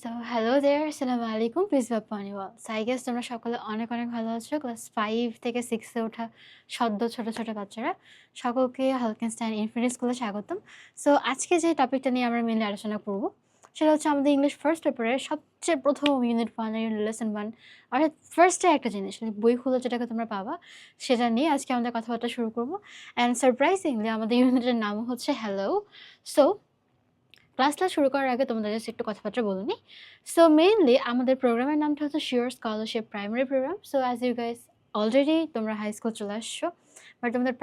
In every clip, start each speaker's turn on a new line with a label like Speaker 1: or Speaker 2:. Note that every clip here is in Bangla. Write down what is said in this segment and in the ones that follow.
Speaker 1: সো হ্যালো দেয়ার, আসসালামু আলাইকুম। পিস বা পানিওয়াল। সো আই গেস তোমরা সকলে অনেক, অনেক ভালো আছো। ক্লাস 5 থেকে 6 এ ওঠা সদ্য ছোট, ছোট বাচ্চারা সকলকে হালকেনস্টাইন ইনফিনিটি স্কুলে স্বাগতম। সো আজকে যে টপিকটা নিয়ে আমরা মেইনলি আলোচনা করব, সেটা হচ্ছে আমাদের ইংলিশ ফার্স্ট পেপারের সবচেয়ে ১ম ইউনিট 1 এর লেসন 1 অর্থাৎ ফার্স্টে একটা জিনিস বই খুলে যেটাকে তোমরা পাবা, সেটা নিয়ে আজকে আমাদের কথাবার্তা শুরু করব। অ্যান্ড সারপ্রাইজিংলি আমাদের ইউনিটের নাম হচ্ছে হ্যালো। সো ক্লাসটা শুরু করার আগে তোমাদের জাস্ট একটু কথাবার্তা বলে নিই। সো মেইনলি আমাদের প্রোগ্রামের নামটা হচ্ছে sure scholarship primary programme. So as you guys already তোমরা হাই স্কুল চলে আসছো, বাট তোমাদের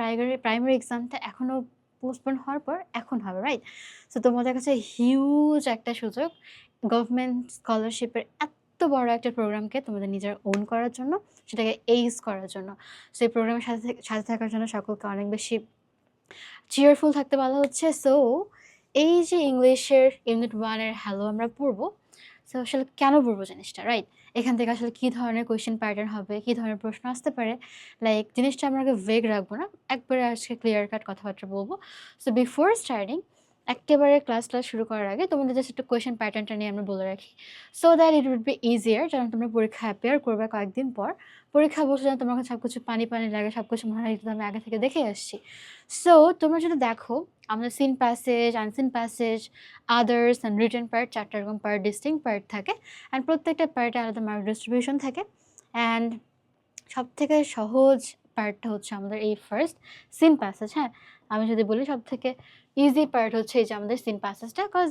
Speaker 1: প্রাইমারি এক্সামটা এখনও পোস্টপোন হওয়ার পর এখন হবে, রাইট? সো তোমাদের কাছে হিউজ একটা সুযোগ গভর্নমেন্ট স্কলারশিপের এত বড় একটা প্রোগ্রামকে তোমাদের নিজের ওন করার জন্য, সেটাকে এইজ করার জন্য। সো এই প্রোগ্রামের সাথে থাকার জন্য সকলকে অনেক বেশি চিয়ারফুল থাকতে বলা হচ্ছে। সো এই যে ইংলিশের ইউনিট 1 এর হ্যালো আমরা পড়বো, সো আসলে কেন পড়বো জিনিসটা, রাইট? এখান থেকে আসলে কী ধরনের কোয়েশ্চেন প্যাটার্ন হবে, কী ধরনের প্রশ্ন আসতে পারে, লাইক জিনিসটা আমরা ভেগ রাখবো না, একবারে আজকে ক্লিয়ার কাট কথাবার্তা বলবো। সো বিফোর স্টার্টিং একেবারে ক্লাস শুরু করার আগে তোমাদের জাস্ট একটু কোয়েশ্চেন প্যাটার্নটা নিয়ে আমরা বলে রাখি, so that it would be easier. যেন তোমরা পরীক্ষা অ্যাপিয়ার করবে কয়েকদিন পর, পরীক্ষা বসে যেন তোমার সব কিছু পানি পানি লাগে, সব কিছু মনে হয় এটা আমি আগে থেকে দেখে আসছি। সো তোমরা যদি দেখো, আমাদের seen passage, unseen passage, others and written part, 4টা এরকম পার্ট, ডিস্টিংক্ট পার্ট থাকে। অ্যান্ড প্রত্যেকটা পার্টে আলাদা মার্ক ডিস্ট্রিবিউশন থাকে। অ্যান্ড সবথেকে সহজ পার্টটা হচ্ছে আমাদের এই ফার্স্ট সিন প্যাসেজ। হ্যাঁ, আমি যদি বলি সবথেকে ইজি পার্ট হচ্ছে এই যে আমাদের সিন প্যাসেজটা, বিকজ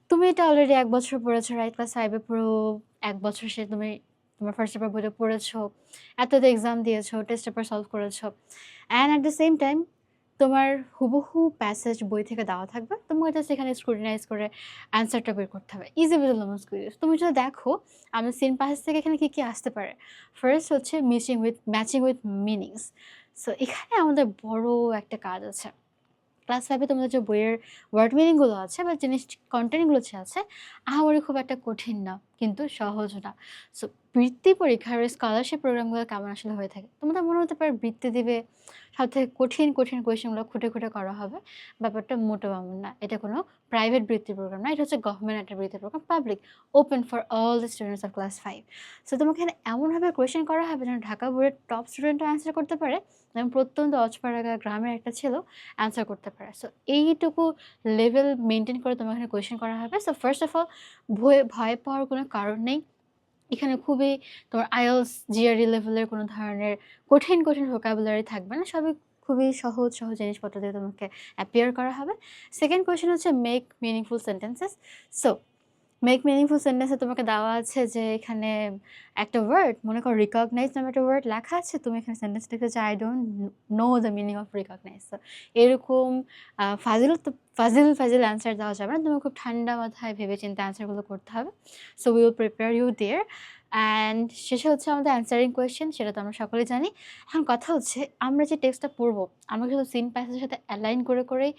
Speaker 1: তুমি এটা অলরেডি 1 বছর পড়েছো, রাইট? ক্লাস 5 এ পুরো 1 বছর সে তুমি তোমার ফার্স্ট পেপার বইটা পড়েছো, এতটা এক্সাম দিয়েছো, টেস্ট পেপার সলভ করেছো। And at the same time তোমার হুবহু প্যাসেজ বই থেকে দেওয়া থাকবে, তোমাকে জাস্ট এখানে স্ক্রুটিনাইজ করে অ্যান্সারটা বের করতে হবে। Easy with lemon squeeze. তুমি যদি দেখো আমাদের সিন প্যাসেজ থেকে এখানে কী কী আসতে পারে, ফার্স্ট হচ্ছে ম্যাচিং উইথ মিনিংস। সো এখানে আমাদের বড় একটা কাজ আছে। ক্লাস 5 এ তোমাদের যে বইয়ের ওয়ার্ড মিনিংগুলো আছে বা জিনিস কন্টেন্টগুলো যে আছে, আহামরি খুব একটা কঠিন না, কিন্তু সহজও না। সো বৃত্তি পরীক্ষার স্কলারশিপ প্রোগ্রামগুলো কেমন আসলে হয়ে থাকে? তোমাদের মনে হতে পারে বৃত্তি দিবে, সবথেকে কঠিন, কঠিন কোয়েশ্চেনগুলো খুঁটে, খুঁটে করা হবে। ব্যাপারটা মোটেও এমন না। এটা কোনো প্রাইভেট বৃত্তি প্রোগ্রাম না। এটা হচ্ছে গভর্নমেন্ট একটা বৃত্তি programme, public, open for all the students of class 5। So তোমাকে এখানে এমনভাবে কোয়েশ্চেন করা হবে যেন ঢাকা বোর্ডের টপ স্টুডেন্টরা অ্যান্সার করতে পারে এবং প্রত্যন্ত অজপাড়াগা গ্রামের একটা ছেলেও অ্যান্সার করতে পারে। সো এইটুকু লেভেল মেনটেন করে তোমাকে এখানে কোয়েশ্চেন করা হবে। সো ফার্স্ট অফ অল ভয় পাওয়ার কোনো কারণ নেই। এখানে খুবই তোমার আইএলস, জিআরই লেভেলের কোনো ধরনের কঠিন, কঠিন ভোকাবুলারি থাকবে না। সবই খুবই সহজ, সহজ জিনিসপত্র দিয়ে তোমাকে অ্যাপিয়ার করা হবে। সেকেন্ড কোয়েশ্চেন হচ্ছে make meaningful sentences. So make meaningful সেন্টেন্সে তোমাকে দেওয়া আছে যে এখানে একটা ওয়ার্ড, মনে করো রিকগনাইজ নামে একটা ওয়ার্ড লেখা আছে, তুমি এখানে সেন্টেন্স লিখতে চাই I don't know the meaning of recognise. So এরকম ফাজিল অ্যান্সার দেওয়া যাবে না। তোমাকে খুব ঠান্ডা মাথায় ভেবে চিন্তে অ্যান্সারগুলো করতে হবে। So we will prepare you there. And শেষে হচ্ছে আমাদের অ্যান্সারিং কোয়েশ্চেন, সেটা তো আমরা সকলেই জানি। এখন কথা হচ্ছে আমরা যে টেক্সটটা পড়বো, আমরা শুধু সিন প্যাসেজের সাথে অ্যালাইন করে করেই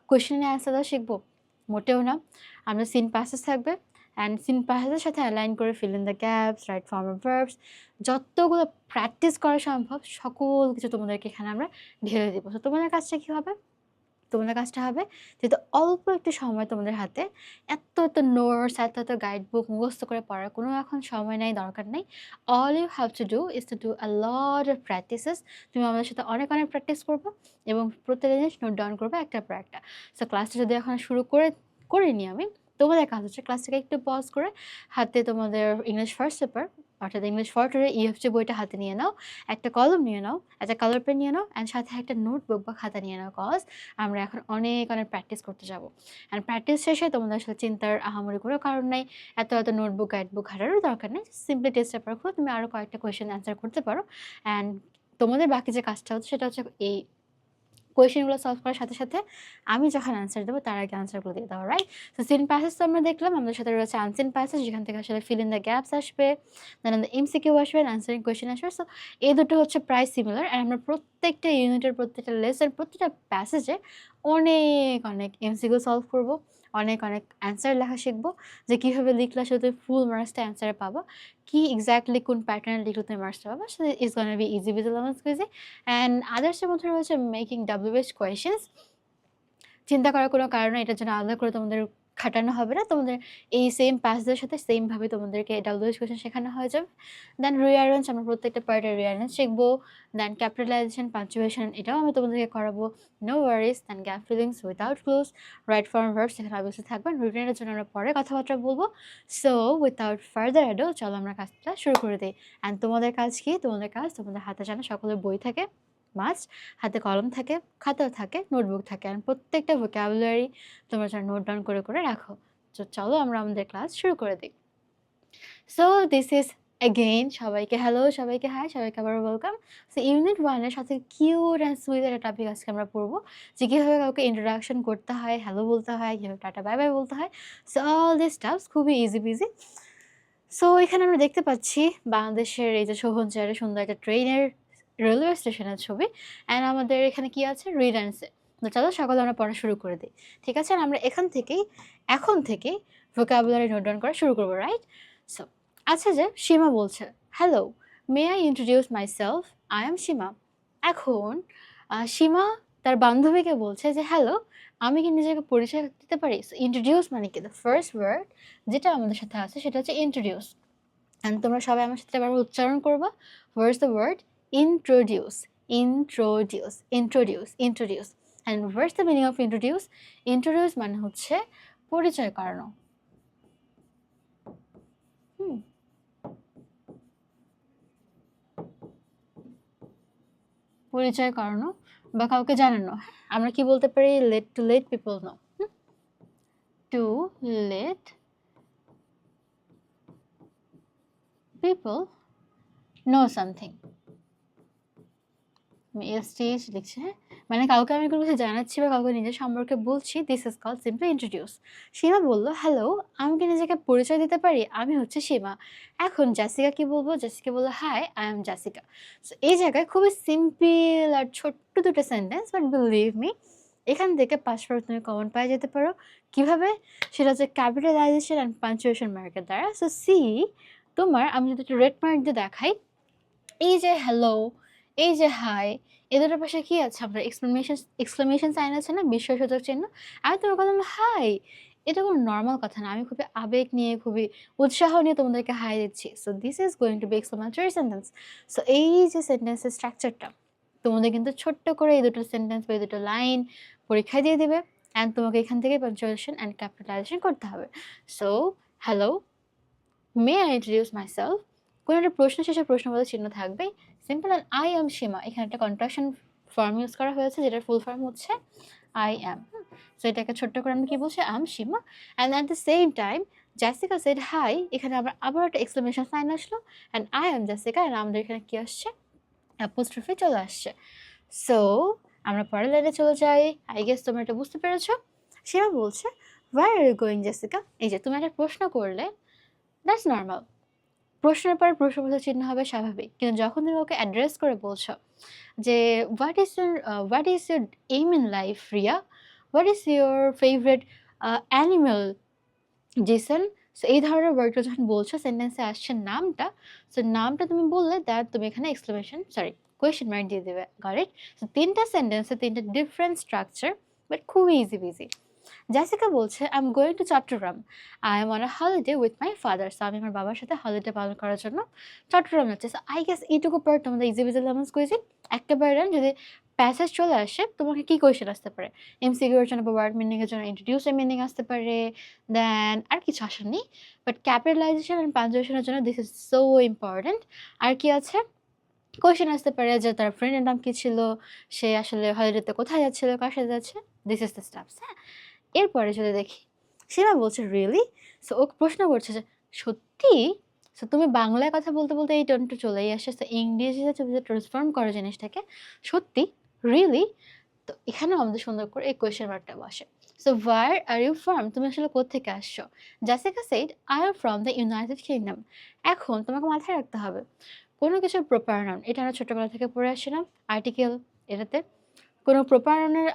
Speaker 1: কোয়েশ্চেনের অ্যান্সার দেওয়া শিখবো? মোটেও না। আমরা সিন প্যাসেজ থাকবে, অ্যান্ড সিন প্যাসেজের সাথে অ্যালাইন করে feel in the gaps, right form of verbs, যতগুলো প্র্যাকটিস করা সম্ভব সকল কিছু তোমাদেরকে এখানে আমরা ঢেলে দেবো। তো তোমাদের কাজটা কী হবে? তোমাদের কাজটা হবে যেহেতু অল্প একটু সময় তোমাদের হাতে, এত নোটস, এত গাইড বুক মুখস্থ করে পড়ার কোনো এখন সময় নেই, দরকার নেই। All you have to do is to do a lot of practices. তুমি আমাদের সাথে অনেক প্র্যাকটিস করবো এবং প্রত্যেকটা জিনিস নোট ডাউন করবে একটা পর একটা। সো ক্লাসটা যদি এখন শুরু করিনি আমি, তোমাদের কাজ হচ্ছে ক্লাসটাকে একটু পজ করে হাতে তোমাদের ইংলিশ ফার্স্ট পেপার অর্থাৎ ইংলিশ ফরটারের ইএফজি বইটা হাতে নিয়ে নাও, একটা কলম নিয়ে নাও, একটা কালার পেন নিয়ে নাও, অ্যান্ড সাথে একটা নোটবুক বা খাতা নিয়ে নাও, কজ আমরা এখন অনেক প্র্যাকটিস করতে যাব। অ্যান্ড প্র্যাকটিস শেষে তোমাদের আসলে চিন্তার আহামরি কোনো কারণ নেই, এত নোটবুক গাইডবুক ঘাটারও দরকার নেই। সিম্পলি টেস্ট পেপার খুলে তুমি আরও কয়েকটা কোয়েশ্চেন অ্যান্সার করতে পারো। অ্যান্ড তোমাদের বাকি যে কাজটা হচ্ছে সেটা হচ্ছে এই কোয়েশ্চেনগুলো সলভ করার সাথে সাথে আমি যখন অ্যান্সার দেবো তার আগে অ্যান্সারগুলো দিয়ে দেওয়া, রাইট? তো সিন প্যাসেজ তো আমরা দেখলাম, আমাদের সাথে রয়েছে আনসিন প্যাসেজ, যেখান থেকে আসলে ফিল ইন দ্য গ্যাপস আসবে, দেন এমসিকিউ আসবে, অ্যান্সারিং কোয়েশ্চেন আসবে। সো এই দুটো হচ্ছে প্রায় সিমিলার। অ্যান্ড আমরা প্রত্যেকটা ইউনিটের প্রত্যেকটা লেসন প্রত্যেকটা প্যাসেজে অনেক এমসিকিউ সলভ করবো, অনেক অ্যান্সার লেখা শিখবো, যে কীভাবে লিখলে আসলে তুমি ফুল মার্কসটা অ্যান্সারে পাবা, কি এক্স্যাক্টলি কোন প্যাটার্ন লিখলে তুমি মার্কসটা পাবা। So it's gonna be easy with lemon squeezy. And আদার্সের মধ্যে রয়েছে মেকিং ডাব্লিউ বেস্ট কোয়েশ্চেন্স। চিন্তা করার কোনো কারণ নেই, এটার জন্য আলাদা করে তোমাদের খাটানো হবে না। তোমাদের এই সেম প্যাসেজের সাথে সেম ভাবে তোমাদেরকে WH কোয়েশ্চেন শেখানো হয়ে যাবে। দেন রিঅ্যারেঞ্জ আমরা প্রত্যেকটা পার্টের রিঅ্যারেঞ্জ শিখবো। দেন ক্যাপিটালাইজেশন, পাঞ্চুয়েশন এটাও আমি তোমাদেরকে করাবো। No worries. Then gap fillings without clues, right form verbs এখানে অবশ্যই থাকবে। রিটেনের জন্য আমরা পরে কথাবার্তা বলবো। সো উইথআউট ফার্দার অ্যাডু চলো আমরা কাজটা শুরু করে দিই। অ্যান্ড তোমাদের কাজ কি? তোমাদের কাজ তোমাদের হাতে যেন সকলের বই থাকে, মাস্ট, হাতে কলম থাকে, খাতা থাকে, নোটবুক থাকে, আর প্রত্যেকটা ভোকাবুলারি তোমরা যেন নোট ডাউন করে করে রাখো। তো চলো আমরা আমাদের ক্লাস শুরু করে দিই। সো দিস ইজ অ্যাগেইন সবাইকে হ্যালো, সবাইকে হাই, সবাইকে আবার ওয়েলকাম। সো ইউনিট 1 এর সাথে কিউট অ্যান্ড সুইট একটা টপিক আজকে আমরা পড়বো, যে কীভাবে কাউকে ইন্ট্রোডাকশন করতে হয়, হ্যালো বলতে হয়, কীভাবে টাটা বাই বাই বলতে হয়। সো অল দিস স্টাফস খুবই ইজি বিজি। সো এখানে আমরা দেখতে পাচ্ছি বাংলাদেশের এই যে শোভনচরে সুন্দর একটা ট্রেনের রেলওয়ে স্টেশনের ছবি। অ্যান্ড আমাদের এখানে কি আছে? Read answer. তো চলো সকালে আমরা পড়া শুরু করে দিই, ঠিক আছে? আমরা এখন থেকেই ভোকাবুলারি নোট ডাউন করা শুরু করবো, রাইট? সো আচ্ছা, যে সীমা বলছে hello, may I introduce myself, I am Shima. এখন সীমা তার বান্ধবীকে বলছে যে হ্যালো, আমি কি নিজেকে পরিচয় দিতে পারি? সো ইন্ট্রোডিউস মানে কি? দ্য ফার্স্ট ওয়ার্ড যেটা আমাদের সাথে আছে সেটা হচ্ছে ইন্ট্রোডিউস। অ্যান্ড তোমরা সবাই আমার সাথে এবার উচ্চারণ করবা। What's the word? Introduce, introduce, introduce, introduce. And what's the meaning of introduce? Introduce মানে হচ্ছে পরিচয় করানো। পরিচয় করানো বা কাউকে জানানো। আমরা কি বলতে পারি? To let people know, to let people know something. STH লিখছে, মানে কাউকে আমি কোনো কিছু জানাচ্ছি বা কাউকে নিজের সম্পর্কে বলছি, this is called simply introduce. Shima বলল হ্যালো, আমি কি নিজেকে পরিচয় দিতে পারি? আমি হচ্ছে সীমা। এখন জাসিকা কি বলবো? জাসিকা বললো হাই, আই এম জাসিকা। সো এই জায়গায় খুবই সিম্পল আর ছোট্ট দুটো সেন্টেন্স, বাট বিলিভ মি এখান থেকে 5 তুমি কমন পাই যেতে পারো। কিভাবে? সেটা হচ্ছে ক্যাপিটালাইজেশন অ্যান্ড পাঞ্চুয়েশন মার্কের দ্বারা। সো সি, তোমার আমি যদি একটু রেড মার্ক দিয়ে দেখাই, এই যে হ্যালো, এই যে হাই, এদের পাশে কি আছে? আপনার এক্সক্লেমেশন সাইন আছে না, বিস্ময়সূচক চিহ্ন। আমি তোমার বললাম হাই, এটা কোনো নর্মাল কথা না। আমি খুবই আবেগ নিয়ে, খুবই উৎসাহ নিয়ে তোমাদেরকে হাই দিচ্ছি। So this is going to be exclamatory sentence. So এই যে সেন্টেন্সের স্ট্রাকচারটা তোমাদের কিন্তু ছোট্ট করে এই দুটো সেন্টেন্স বা এই দুটো লাইন পরীক্ষায় দিয়ে দেবে। অ্যান্ড তোমাকে এখান থেকে পাঞ্চুয়েশন অ্যান্ড ক্যাপিটালাইজেশন করতে হবে। So hello, may I introduce myself. কোনো একটা প্রশ্ন শেষে প্রশ্নবোধক চিহ্ন থাকবে। Simple and I am Shima, এখানে একটা কন্ট্রাকশন ফর্ম ইউজ করা হয়েছে, যেটার ফুল ফর্ম হচ্ছে আই অ্যাম। সো এটাকে ছোট্ট করে আমি কি বলছি? I am Shima. And at the same time Jessica said hi, এখানে আবার একটা এক্সক্লেমেশন সাইন আসলো। And I am Jessica, and আমাদের এখানে কি আসছে? অ্যাপোস্ট্রফি চলে আসছে। সো আমরা পরের লাইনে চলে যাই। আই গেস তোমরা এটা বুঝতে পেরেছো। সীমা বলছে ওয়ার আর ইউ গোয়িং জাসিকা? এই যে তুমি একটা প্রশ্ন করলে, দ্যাটস নর্মাল। প্রশ্নের পর প্রশ্নবোধক চিহ্ন হবে, স্বাভাবিক। কিন্তু যখন তুমি ওকে অ্যাড্রেস করে বলছো যে what is your aim in life Riya, what is your favourite animal জিসন, so এই ধরনের ওয়ার্ডটা যখন বলছো, সেন্টেন্সে আসছে নামটা। সো নামটা তুমি বললে দ্যাট তুমি এখানে কোয়েশ্চেন মার্ক দিয়ে দেবে। Got it? সো 3টা সেন্টেন্সে 3টা ডিফারেন্ট স্ট্রাকচার, বাট খুবই ইজি বিজি। জাসিকা বলছে I am going to Chittagong, I am on a holiday with my father. So আমি আমার বাবার সাথে হলিডে পালন করার জন্য চট্টগ্রাম যাচ্ছি। সো আই গেস এইটুকু পার্ট তোমাদের ইজি বিজি লেমন্স কুইজিন একেবারে রান। যদি প্যাসেজ চলে আসে, তোমাকে কি কোয়েশ্চেন আসতে পারে? এমসিকিউর জন্য বা ওয়ার্ড মিনিংয়ের জন্য ইন্ট্রোডিউসের মিনিং আসতে পারে। দেন আর কিছু আসেনি, বাট ক্যাপিটালাইজেশন অ্যান্ড পাঞ্চুয়েশনের জন্য দিস ইজ সো ইম্পর্টেন্ট। আর কি আছে? কোয়েশ্চেন আসতে পারে যে তার ফ্রেন্ডের নাম কি ছিল, সে আসলে হলিডেতে কোথায় যাচ্ছিল, কার সাথে যাচ্ছে। This is the stuffs. হ্যাঁ, এরপরে যদি দেখি, সীমা বলছে রিয়েলি। সো ও প্রশ্ন করছে যে সত্যি? সো তুমি বাংলায় কথা বলতে বলতে এই টোনটা চলেই আসে। সো ইংরেজিতে তুমি ট্রান্সফর্ম করো জিনিসটাকে, সত্যি, রিয়েলি। তো এখানেও আমাদের সুন্দর করে এই কোয়েশ্চেন মার্কটা বসে। So where are you from, তুমি আসলে কোত্থেকে আসছো? Jessica said I am from the United Kingdom. এখন তোমাকে মাথায় রাখতে হবে কোনো কিছুর প্রপার নাউন, এটা আমরা ছোটোবেলা থেকে পড়ে আসছিলাম আর্টিকেল, এটাতে কোনো প্রপার নাউনের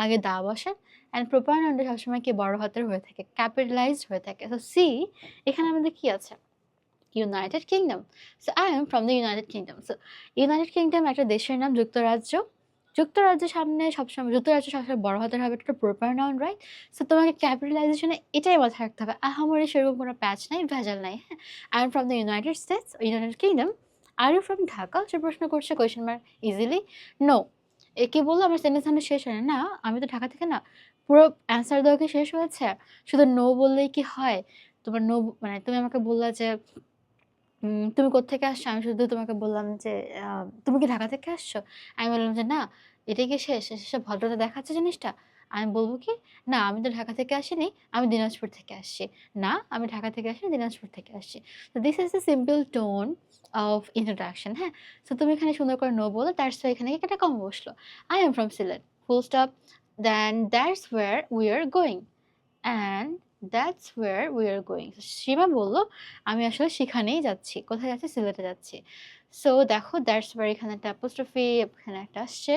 Speaker 1: আগে দা বসে। অ্যান্ড প্রপার নাউনটা সবসময় কি বড় হাতের হয়ে থাকে, ক্যাপিটালাইজড হয়ে থাকে। সো সি, এখানে আমাদের কি আছে? United Kingdom. So I am from the United Kingdom. So United kingdom একটা দেশের নাম, যুক্তরাজ্য। যুক্তরাজ্যের সামনে সবসময় যুক্তরাজ্য সবসময় বড় হাতের হবে, এটা প্রপার নাউন, রাইট? সো তোমাকে ক্যাপিটালাইজেশনে এটাই মাথায় রাখতে হবে। আহামরি সেরকম কোনো প্যাচ নাই, ভেজাল নাই, হ্যাঁ? I am from the United States, United Kingdom. Are you from Dhaka? সে প্রশ্ন করছে কোয়েশ্চেন মার্ক ইজিলি। নো। এ কি বললো? আমার সেন্টেন্স এখনো শেষ হয় না। আমি তো ঢাকা থেকে না। পুরো অ্যান্সার দেওয়া কি শেষ হয়েছে? শুধু নো বললেই কি হয়? তোমার নো মানে তুমি আমাকে বললা যে তুমি কোত্থেকে আসছো? আমি শুধু তোমাকে বললাম যে, "তুমি কি ঢাকা থেকে আসছো?" আমি বললাম যে, "না, এটাই কি শেষ? শেষে ভদ্রতা দেখাচ্ছে জিনিসটা?" আমি বলব কি? "না, আমি তো ঢাকা থেকে আসিনি। আমি দিনাজপুর থেকে আসছি।" "না, আমি ঢাকা থেকে আসিনি, দিনাজপুর থেকে আসছি।" তো this is the simple tone of introduction, হ্যাঁ? সো তুমি এখানে সুন্দর করে নো বললে, দ্যাটস ওয়াই এখানে একটা কমা বসলো। "I am from Sylhet, full stop. Then that's where we are going." And that's where we are going. Shima বলল, আমি আসলে সেখানেই যাচ্ছি। কোথায় যাচ্ছি? সিলেটে যাচ্ছি। সো দেখো দ্যাটস ওয়্যার এখানে একটা অ্যাপোস্ট্রফি এখানে একটা আসছে।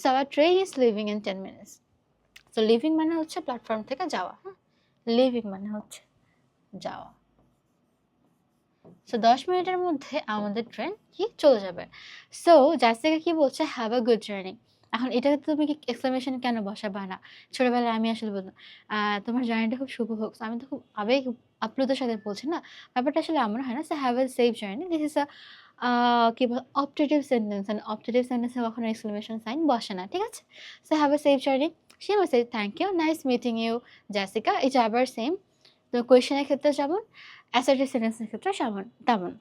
Speaker 1: So our train is living in 10 minutes. So living মানে হচ্ছে প্ল্যাটফর্ম থেকে যাওয়া, হ্যাঁ? লিভিং মানে হচ্ছে যাওয়া। সো 10 মিনিটের মধ্যে আমাদের ট্রেন কি চলে যাবে। সো জাসিকা কি বলছে? Have a good journey. এখন এটাতে তুমি কি এক্সক্লেমেশন কেন বসাবা না? ছোটবেলায় আমি আসলে বলতাম, তোমার জার্নিটা খুব শুভ হোক। আমি তো খুব আবেগ আপ্লুতের সাথে বলছি না। ব্যাপারটা আসলে এমন হয় না। So have a safe journey. This is a কি বলে অপটেটিভ সেন্টেন্স এন্ড অপটেটিভ সেন্টেন্সে কখনো এক্সক্লেমেশন সাইন বসে না। ঠিক আছে? So have a safe journey. She will say thank you. Nice meeting you Jessica. এটা আবার সেম। তো কোয়েশ্চেনের ক্ষেত্রে যেমন অ্যাসার্টিভ সেন্টেন্সের ক্ষেত্রে তেমন।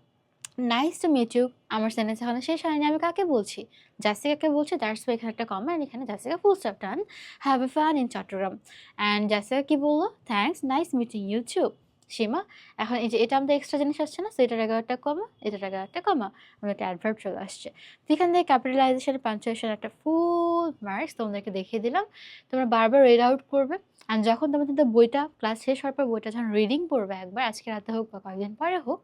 Speaker 1: Nice to meet you. আমার সেন্টেন্স এখনো শেষ হয়নি। আমি কাকে বলছি? জাসিকাকে বলছি। দ্যাটস ওয়াই এখানে একটা কমা এন্ড এখানে Jessica full stop done. Have a fun in Chattogram. And Jessica কি বলল? Thanks, nice meeting you too. Shima, এখন এই যে এটা আমাদের এক্সট্রা জিনিস আসছে না? সো এটার আগে একটা কমা, এটার আগে একটা কমা। আমাদের একটা অ্যাডভার্ব চলে আসছে। তো এখান থেকে ক্যাপিটালাইজেশন, পাঞ্চুয়েশন একটা ফুল মার্কস তোমাদেরকে দেখিয়ে দিলাম। তোমরা বারবার রিড আউট করবে। অ্যান্ড যখন তোমাদের বইটা ক্লাস শেষ হওয়ার পর বইটা যখন রিডিং পড়বে একবার, আজকে রাতে হোক বা কয়েকদিন পরে হোক,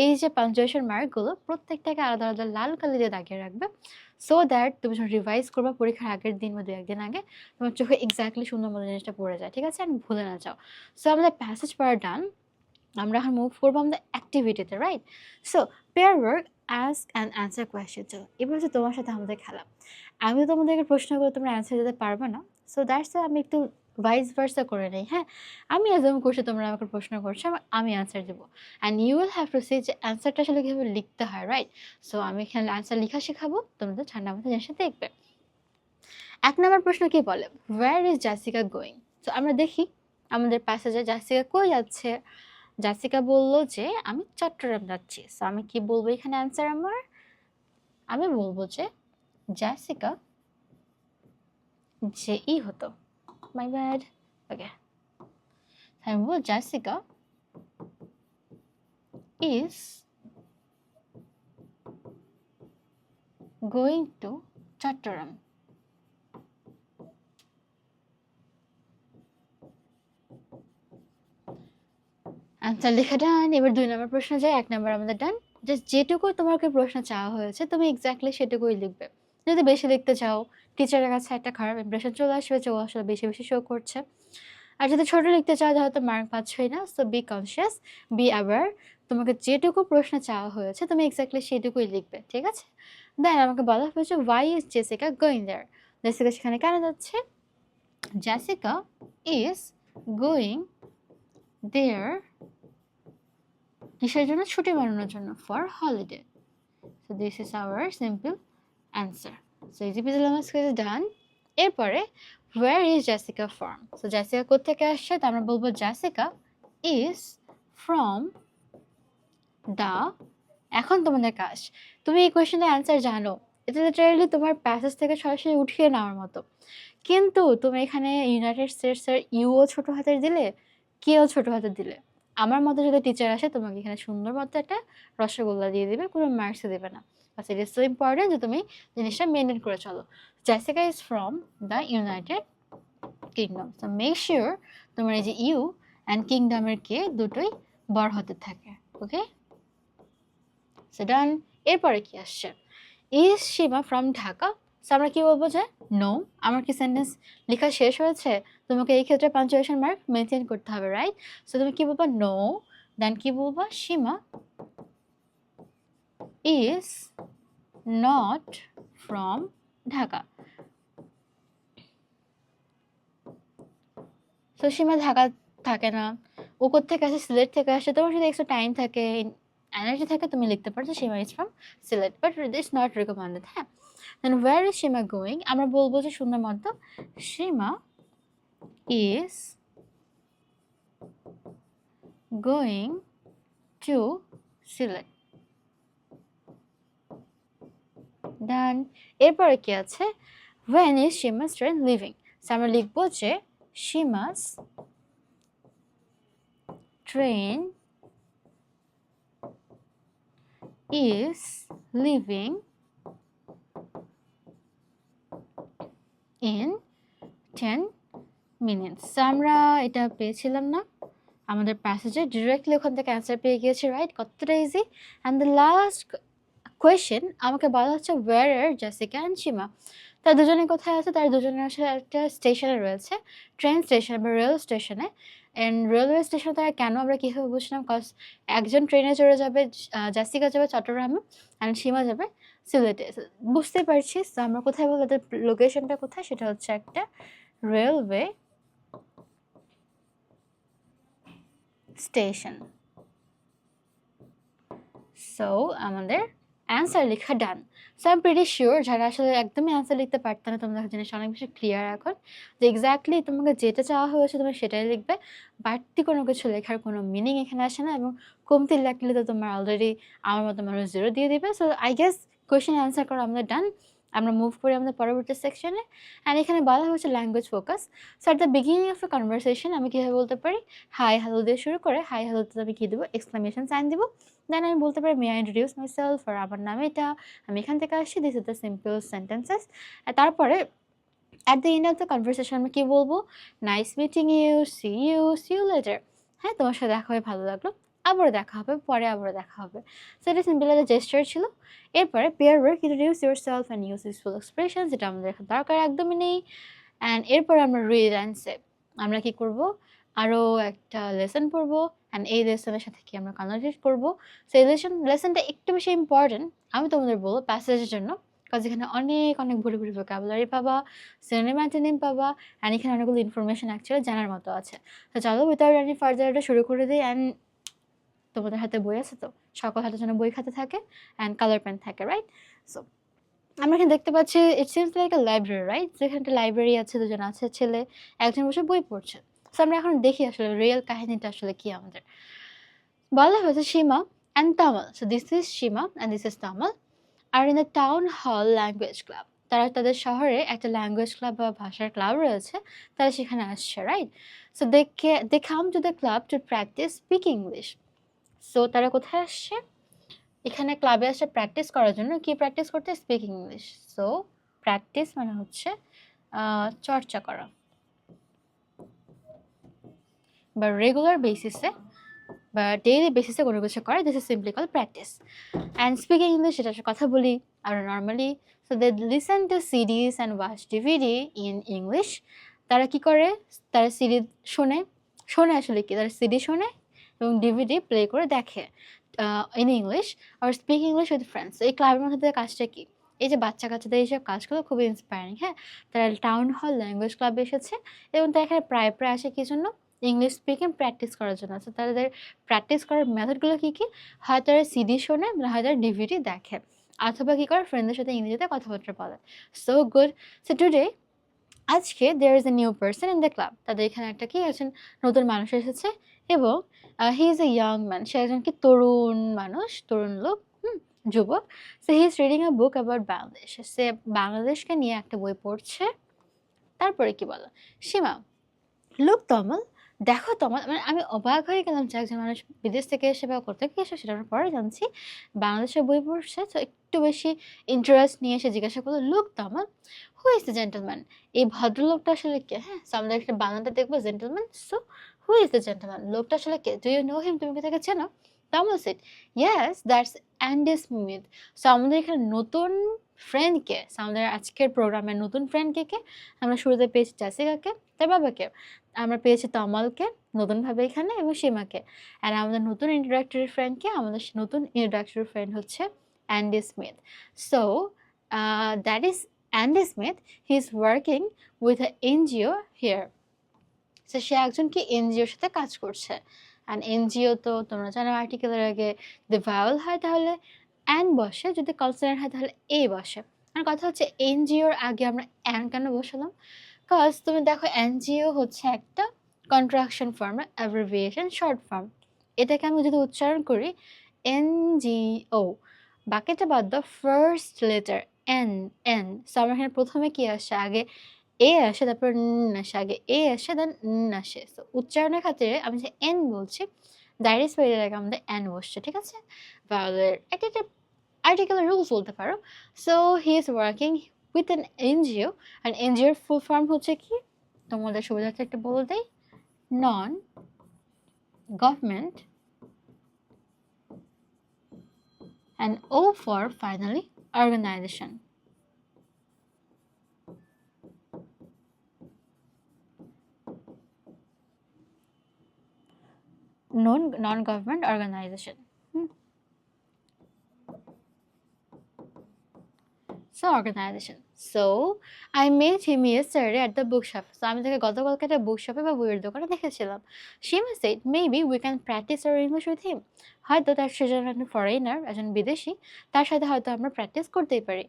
Speaker 1: এই যে পাঞ্চুয়েশন মার্কগুলো প্রত্যেকটাকে আলাদা আলাদা লাল কালি দিয়ে দাগিয়ে রাখবে। সো দ্যাট তুমি যখন রিভাইজ করবা পরীক্ষার আগের দিন বা ২-১ দিন আগে, তোমার চোখে এক্স্যাক্টলি সুন্দর মতো জিনিসটা পড়ে যায়। ঠিক আছে? আর ভুলে না যাও। সো আমাদের প্যাসেজ পড়া ডান। আমরা এখন মুভ করবো আমাদের অ্যাক্টিভিটিতে, right? So pair work, ask and answer question. চলো এবার হচ্ছে তোমার সাথে আমাদের খেলা। আমি তো তোমাদেরকে প্রশ্ন করে তোমরা অ্যান্সার দিতে পারবে না। সো দ্যাটস আমি একটু ভাইস ভার্সা করে নেই, হ্যাঁ? আমি অ্যাজুম করছি তোমরা আমাকে প্রশ্ন করছো, আমি অ্যান্সার দেবো। And you will have to see যে অ্যান্সারটা আসলে কীভাবে লিখতে হয়, রাইট? সো আমি এখানে অ্যান্সার লেখা শেখাবো, তোমাদের ঠান্ডা মাথায় জিনিসটা দেখবে। ১ নম্বর প্রশ্ন কি বলে? Where is Jessica going? So আমরা দেখি আমাদের প্যাসেজে জাসিকা কই যাচ্ছে। জাসিকা বলল যে আমি চট্টগ্রাম যাচ্ছি। সো আমি কি বলবো এখানে অ্যান্সার আমার? আমি বলবো যে জাসিকা যে হতো। My bad. ওকে। আমি বলবো Jessica is going to Chattogram. Answer লেখা ডান। এবার ২ নম্বর প্রশ্ন যায়। ১ নম্বর আমাদের ডান। জাস্ট যেটুকু তোমাকে প্রশ্ন চাওয়া হয়েছে তুমি এক্স্যাক্টলি সেটুকুই লিখবে। যদি বেশি লিখতে চাও, টিচারের কাছে একটা খারাপ ইমপ্রেশন চলে আসবে যে ও আসলে বেশি, বেশি শো করছে। আর যদি ছোট লিখতে চাও তাহলে তো মার্ক পাচ্ছই না। So B conscious, be aware. তোমাকে যেটুকু প্রশ্ন চাওয়া হয়েছে তুমি এক্স্যাক্টলি সেটুকুই লিখবে। ঠিক আছে? দেন আমাকে বলা হয়েছে why is Jessica going there? Jessica সেখানে কেন যাচ্ছে? জেসিকা ইজ গোয়িং দেয়ার কিসের জন্য? ছুটি বানানোর জন্য, for holiday. So this is our simple answer. So easy peasy lemon squeeze is done. এরপরে হোয়ার ইজ জাসিকা ফ্রম? সো জাসিকা কোত্থেকে আসছে? তো আমরা বলবো জাসিকা ইজ ফ্রম দ্য। এখন তোমাদের কাজ, তুমি এই কোয়েশ্চেনের অ্যান্সার জানো, এটা লিটারেলি তোমার প্যাসেজ থেকে সরাসরি উঠিয়ে নেওয়ার মতো। কিন্তু তুমি এখানে ইউনাইটেড স্টেটসের ইউও ছোট হাতের দিলে, কেও ছোট হাতের দিলে, আমার মতো যদি টিচার আসে তোমাকে এখানে সুন্দর মতো একটা রসগোল্লা দিয়ে দিবে, কোনো মার্কসও দেবে না। Because it is so important যে তুমি জিনিসটা মেনটেন করে চলো। Jessica is from the United Kingdom. So make sure তোমার এই যে ইউ অ্যান্ড কিংডমের কে দুটোই বড় হাতের থাকে। Okay, so done. এরপরে কি আসছে? Is Seema from Dhaka? So আমরা কি বলবো যে নো। আমার কি সেন্টেন্স লেখা শেষ হয়েছে? তোমাকে এই ক্ষেত্রে পাঞ্চুয়েশন মার্ক মেনটেন করতে হবে, রাইট? সো তুমি কি বলবা? নো। দেন কি বলবা? Shima is not from Dhaka. So Shima Dhaka থাকে না, ও কোত্থেকে আসে, সিলেট থেকে আসে। তোমার যদি এক্সট্রা টাইম থাকে, এনার্জি থাকে, তুমি লিখতে পারো যে Shima is from Sylhet, but it's not recommended. হ্যাঁ, then where is Shima going, আমরা বলবো যে সুন্দর মতো Shima is going to Sylhet. Then এরপরে কি আছে, when is সীমা's ট্রেন লিভিং, সো আমরা লিখবো যে সীমা's train is leaving in 10 minutes। So আমরা এটা পেয়েছিলাম না আমাদের প্যাসেজে, ডিরেক্টলি ওখান থেকে অ্যান্সার পেয়ে গিয়েছি, রাইট? কতটা easy. And the last question আমাকে বলা হচ্ছে ওয়্যার আর জাসিকা অ্যান্ড সীমা, তার দুজনে কোথায় আছে? তার দুজনের আসলে একটা স্টেশনে রয়েছে, ট্রেন স্টেশনে বা রেল স্টেশনে। অ্যান্ড রেলওয়ে স্টেশনে তারা কেন, আমরা কীভাবে বুঝলাম? কজ একজন ট্রেনে চড়ে যাবে, জাসিকা যাবে চট্টগ্রামে অ্যান্ড সীমা যাবে সিলেটে। বুঝতে পারছি। তো আমরা কোথায় বলবো তাদের লোকেশনটা কোথায়? সেটা হচ্ছে একটা রেলওয়ে স্টেশন। সো আমাদের অ্যান্সার লেখা done. So I am pretty sure যারা আসলে একদমই অ্যান্সার লিখতে পারতো না, তোমরা জিনিসটা অনেক বেশি ক্লিয়ার এখন, যে এক্স্যাক্টলি তোমাকে যেটা চাওয়া হয়েছে তুমি সেটাই লিখবে, বাড়তি কোনো কিছু লেখার কোনো মিনিং এখানে আসে না, এবং কমতি লাগলে তো তোমার অলরেডি আমার মতো মানুষ 0 দিয়ে দিবে। So I guess question answer করা আমাদের ডান। আমরা মুভ করি আমাদের পরবর্তী সেকশনে। অ্যান্ড এখানে বলা হয়েছে language focus. So at the beginning of a conversation আমি কীভাবে বলতে পারি? হাই হ্যালো দিয়ে শুরু করে, হাই হ্যালোতে আমি কী দেবো? এক্সক্লামেশন সাইন দিব। দেন আমি বলতে পারি may I introduce myself, আর আমার নাম এটা, আমি এখান থেকে আসছি, this is the simple sentences. তারপরে at the end of the conversation আমি কী বলবো? Nice meeting you, see you later. হ্যাঁ, তোমার সাথে দেখা হয়ে ভালো লাগলো, আবারও দেখা হবে, পরে আবারও দেখা হবে। সো এটা সিম্পল একটা জেস্টার ছিল। এরপরে pair work, introduce your self and use useful expression, যেটা আমাদের এখন দরকার একদমই নেই। অ্যান্ড এরপর আমরা রিড অ্যান্ড সে, আমরা কী করবো? আরও একটা লেসন পড়বো, অ্যান্ড এই লেসনের সাথে কি আমরা কনভারসেট করবো। সো এই লেসনটা একটু বেশি ইম্পর্টেন্ট আমি তোমাদের বলবো প্যাসেজের জন্য, কাজ এখানে অনেক অনেক ভুরি ভুরি ভোকাবুলারি পাবা, সিনোনিম অ্যান্টোনিম পাবা, অ্যান্ড এখানে অনেকগুলো ইনফরমেশন অ্যাকচুয়ালি জানার মতো আছে। তো চলো উইথাউট এনি ফার্দার এটা শুরু করে দিই। অ্যান্ড তোমাদের হাতে বই আছে তো, সকল হাতে যেন বই খাতে থাকে অ্যান্ড কালার পেন থাকে, রাইট? সো আমরা এখানে দেখতে পাচ্ছি it seems like a library, right? যেখানে একটা লাইব্রেরি আছে, দুজন আছে ছেলে, একজন বসে বই পড়ছে। সো আমরা এখন দেখি আসলে রিয়েল কাহিনীটা আসলে কি আমাদের বলা হয়েছে। Shima and Tamal, so this is Shima and this is Tamal, are in the town hall language club, তারা তাদের শহরে একটা ল্যাঙ্গুয়েজ ক্লাব বা ভাষার ক্লাব রয়েছে, তারা সেখানে আসছে, right? So they come to the club to practice speak English. So তারা কোথায় আসছে? এখানে ক্লাবে আসে প্র্যাকটিস করার জন্য। কি প্র্যাকটিস করতে? Speak English. সো প্র্যাকটিস মানে হচ্ছে চর্চা করা, বা রেগুলার বেসিসে বা ডেইলি বেসিসে কোনো কিছু করে, this is simply call practice. And speaking English, যেটা কথা বলি আমরা normally. So they listen to CDs and watch DVD in English. তারা কি করে? তারা সিডি শোনে, আসলে কি, তারা সিডি শোনে এবং ডিভিডি প্লে করে দেখে ইন ইংলিশ, আর স্পিক ইংলিশ উইথ ফ্রেন্ডস। এই ক্লাবের মধ্যে তাদের কাজটা কি? এই যে বাচ্চা কাচ্চাদের এইসব কাজগুলো খুবই ইন্সপায়ারিং। হ্যাঁ, তারা টাউন হল ল্যাঙ্গুয়েজ ক্লাবে এসেছে এবং তারা এখানে প্রায় প্রায় আসে কি জন্য? ইংলিশ স্পিকিং প্র্যাকটিস করার জন্য। সো তাদের প্র্যাকটিস করার মেথডগুলো কী কী? হয় তারা সিডি শোনে, হয় তারা ডিভিডি দেখে, অথবা কী করে? ফ্রেন্ডদের সাথে ইংরেজিতে কথাবার্তা বলে। So good. সো টুডে, আজকে there is a new person in the club, তাদের এখানে একটা কি একজন নতুন মানুষ এসেছে, এবং he is a young man, সে একজন কি তরুণ মানুষ, তরুণ লোক, যুবক। So he is reading a book about Bangladesh, সে বাংলাদেশকে নিয়ে একটা বই পড়ছে। তারপরে কি বলো? সীমা, লুক তমাল, দেখো তমাল, মানে আমি অবাক হয়ে গেলাম যে একজন মানুষ বিদেশ থেকে এসে বা কোথা থেকে এসে সেটা আমরা পরে জানছি, বাংলাদেশের বই পড়ছে। তো একটু বেশি ইন্টারেস্ট নিয়ে এসে জিজ্ঞাসা করলো, look Tamal, who is the gentleman, এই ভদ্রলোকটা আসলে কে? হ্যাঁ, সো আমরা একটা বাংলাতে দেখবো gentleman. So who is the gentleman, লোকটা আসলে কে? ডু ইউ নো হিম, তুমি কি তাকে চেনো? Tamal said, yes that's Andy Smith. So আমাদের এখানে নতুন ফ্রেন্ডকে, আমাদের আজকের প্রোগ্রামের নতুন ফ্রেন্ডকে কে? আমরা শুরুতে পেয়েছি জাসিকাকে, তার বাবাকে, আমরা পেয়েছি তমালকে নতুনভাবে এখানে, এবং সীমাকে। অ্যান্ড আমাদের নতুন ইন্ট্রোডাক্টরি ফ্রেন্ডকে, আমাদের নতুন ইন্ট্রোডাক্টরি ফ্রেন্ড হচ্ছে Andy Smith. So that is Andy Smith, he is working with a NGO here. So সে একজন কি এনজিওর সাথে কাজ করছে। অ্যান্ড এনজিও তো তোমরা জানো আর্টিকেলের আগে যদি ভাওয়েল হয় তাহলে অ্যান বসে, যদি কনসোনেন্ট হয় তাহলে এ বসে। আর কথা হচ্ছে এনজিওর আগে আমরা অ্যান কেন বসালাম? কজ তুমি দেখো এনজিও হচ্ছে একটা contraction form, abbreviation, short form. এটাকে আমি যদি উচ্চারণ করি এনজিও, বাকিটা বাদ দাও, first letter N, N. So আমার এখানে প্রথমে কি আসে, আগে এ আসে, তারপর আসে, আগে এ আসে দেন আসে। সো উচ্চারণের খাতিরে আমি যে এন বলছি, দ্যাট ইজ এর আগে আমাদের এন বসছে, ঠিক আছে? ভাওয়েলের একটা একটা আর্টিকেলের রুলস বলতে পারো। So he is working with an NGO, and এনজিওর ফুল ফর্ম হচ্ছে কি, তোমাদের সুবিধার্থে একটা বলে দেই, non government, and O for finally organization. Non-government organization. So organization. So I met him yesterday at the bookshop. So আমি তাকে গতকালকে একটা বুকশপে বা বইয়ের দোকানে দেখেছিলাম। Shima said maybe we can practice our English with him. হয়তো সে যেন একজন ফরেনার, একজন বিদেশি, তার সাথে হয়তো আমরা প্র্যাকটিস করতেই পারি।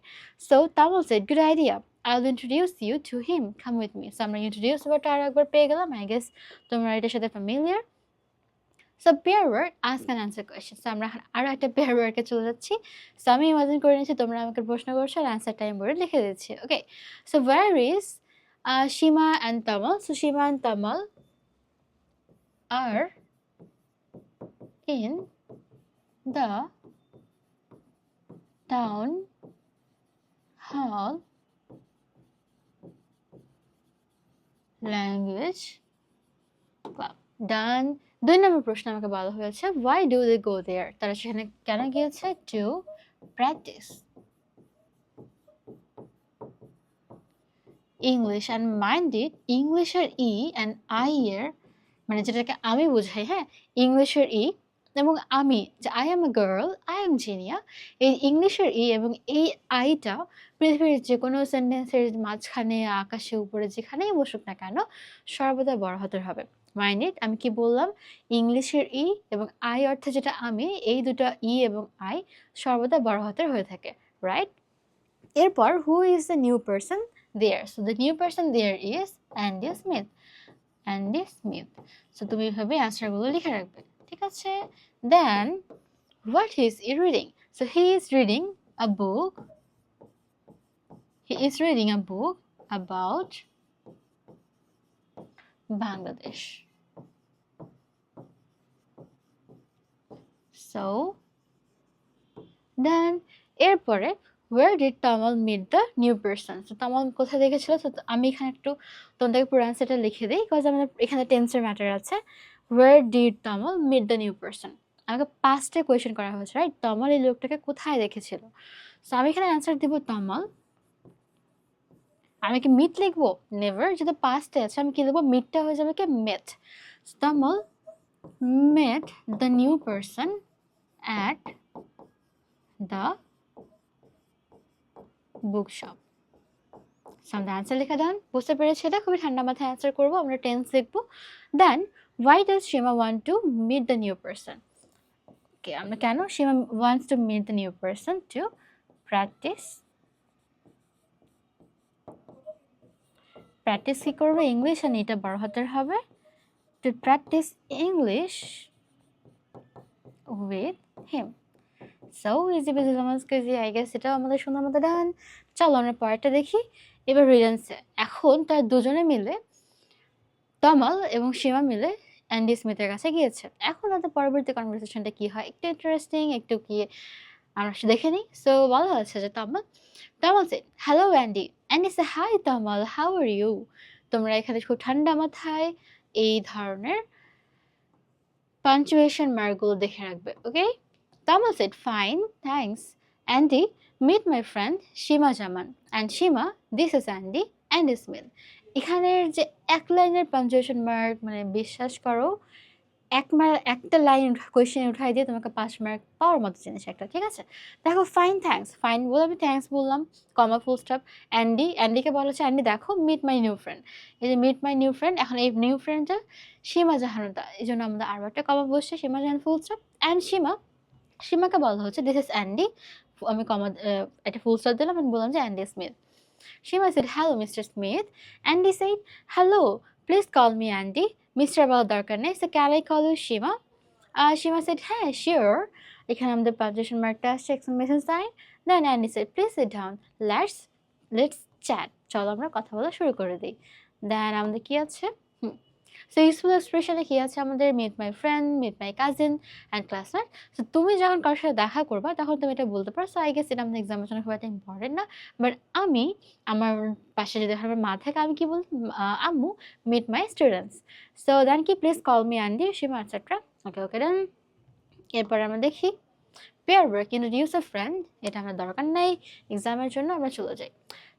Speaker 1: So Tamal said good idea. I'll introduce you to him. Come with me. So আমরা ইন্ট্রোডিউস ওয়ার্ডটা আর একবার পেয়ে গেলাম। I guess তোমরা এটার সাথে familiar. So pair word ask and answer question. So আমরা আরও একটা পেয়ার ওয়ার্ডকে চলে যাচ্ছি। সো আমি ইমাজিন করে নিচ্ছি তোমরা আমাকে প্রশ্ন করছো আর অ্যান্সারটা আমি বোর্ডে লিখে দিচ্ছি। Okay, so where is Shima and Tamal? So Shima and Tamal are in the town hall language club. Done. 2 নম্বর প্রশ্ন আমাকে বলা হয়েছে why do they go there? তারা সেখানে কেন গিয়েছে? To practice English. And mind it, English এর ই and I এর মানে যেটাকে আমি বোঝাই, হ্যাঁ, ইংলিশের ই এবং আমি, যে I am a girl, I am Zinia, এই ইংলিশের ই এবং এই আইটা পৃথিবীর যে কোনো সেন্টেন্সের মাঝখানে, আকাশে, উপরে যেখানেই বসুক না কেন সর্বদা বড় হাতের হবে। মাইন্ড ইট, আমি কি বললাম? ইংলিশের ই এবং আই অর্থে যেটা আমি, এই দুটো ই এবং আই সর্বদা বড় হাতের হয়ে থাকে, রাইট? এরপর who is the new person there? So the new person there is Andy Smith. Andy Smith. So তুমি এভাবে অ্যান্সারগুলো লিখে রাখবে, ঠিক আছে? Then what is he reading? So he is reading a book, he is reading a book about Bangladesh. So then এরপরে where did Tamal meet the new person? So Tamal কোথায় দেখেছিল? তো আমি এখানে একটু তোমাদেরকে পুরো অ্যান্সারটা লিখে দিই, বিকজ আমাদের এখানে টেন্সের ম্যাটার আছে। where did Tamal meet the new person? আমাকে পাস্টে কোয়েশ্চেন করা হয়েছে, রাইট? তামাল এই লোকটাকে কোথায় দেখেছিল? সো আমি এখানে অ্যান্সার দিব তামাল। আমি কি মিট লিখবো? নেভার। যেহেতু পাস্টে আছে আমি কি লিখবো? মিটটা হয়ে যাবে কি met. Tamal met the new person at the bookshop. সামনে অ্যান্সার লেখা ডান, বুঝতে পেরেছি? এটা খুবই ঠান্ডা মাথায় অ্যান্সার করবো, আমরা টেন্স লিখবো। দেন why does Shima want to meet the new person? Okay, আমরা কেন Shima wants to meet the new person? To practice কি করবে? ইংলিশ, আর এটা বড় হাতের হবে। To practice English with him. So easy busy almost crazy, I guess এটাও আমাদের শোনার মতো ডান। চলো আমরা পরেরটা দেখি। এবার রিডেন্সে এখন তার দুজনে মিলে, তামাল এবং সীমা মিলে অ্যান্ডি স্মিথের কাছে গিয়েছে। এখন তাদের পরবর্তী কনভারসেশনটা কি হয় একটু ইন্টারেস্টিং, একটু কি আমরা দেখে নিই। সো বলা আছে যে তামাল সে হ্যালো অ্যান্ডি, অ্যান্ডি সে hi Tamal, how are you? তোমরা এখানে খুব ঠান্ডা মাথায় এই ধরনের পাঞ্চুয়েশন মার্কগুলো দেখে রাখবে, ওকে? Tamal said, fine, thanks. Andy, meet my friend Shima Jaman. And Shima, this is Andy and Ismail. এখানের যে এক লাইনের পাঞ্চুয়েশন মার্ক, মানে বিশ্বাস করো একটা লাইন কোয়েশ্চেন উঠাই দিয়ে তোমাকে 5 মার্ক পাওয়ার মতো জিনিস একটা, ঠিক আছে? দেখো ফাইন থ্যাঙ্কস, ফাইন বলে আমি থ্যাঙ্কস বললাম, কমা ফুল স্টপ। অ্যান্ডিকে বলা হচ্ছে অ্যান্ডি দেখো মিট মাই নিউ ফ্রেন্ড, এই যে মিট মাই নিউ ফ্রেন্ড, এখন এই নিউ ফ্রেন্ডটা সীমা জাহানুদা, এই জন্য আমাদের আরও একটা কমা বসছে, সীমা জাহান ফুল স্টপ অ্যান্ড সীমাকে বলা হচ্ছে দিস ইজ অ্যান্ডি, আমি কমা একটা ফুল স্টপ দিলাম আমি বললাম যে Andy Smith. Shima said, hello, Mr. Smith. Andy said, hello, please call me Andy. Mr. বলার দরকার নেই, so can I call you Shima? Shima said, হ্যাঁ, sure. এখানে আমাদের পাঞ্চুয়েশন মার্কটা আসছে, exclamation sign. Then Andy said, please sit down. Let's chat. চলো আমরা কথা বলা শুরু করে দিই। Then আমাদের কি আছে? সো ইউজফুল এক্সপ্রেশনে কি আছে আমাদের? Meet my friend, meet my cousin and classmate. So তুমি যখন কারোর সাথে দেখা করবা তখন তুমি এটা বলতে পারো। সো আই গেস এটা আমাদের এক্সামের জন্য খুব একটা ইম্পর্টেন্ট না, বাট আমি আমার পাশে যদি আমার মা থাকে আমি কি বলবো? আম্মু meet my students. So then কি please call me Andy, Shima etcetera. Okay then এরপর আমরা দেখি pair work, introduce a friend, এটা আমার দরকার নাই এক্সামের জন্য, আমরা চলে যাই।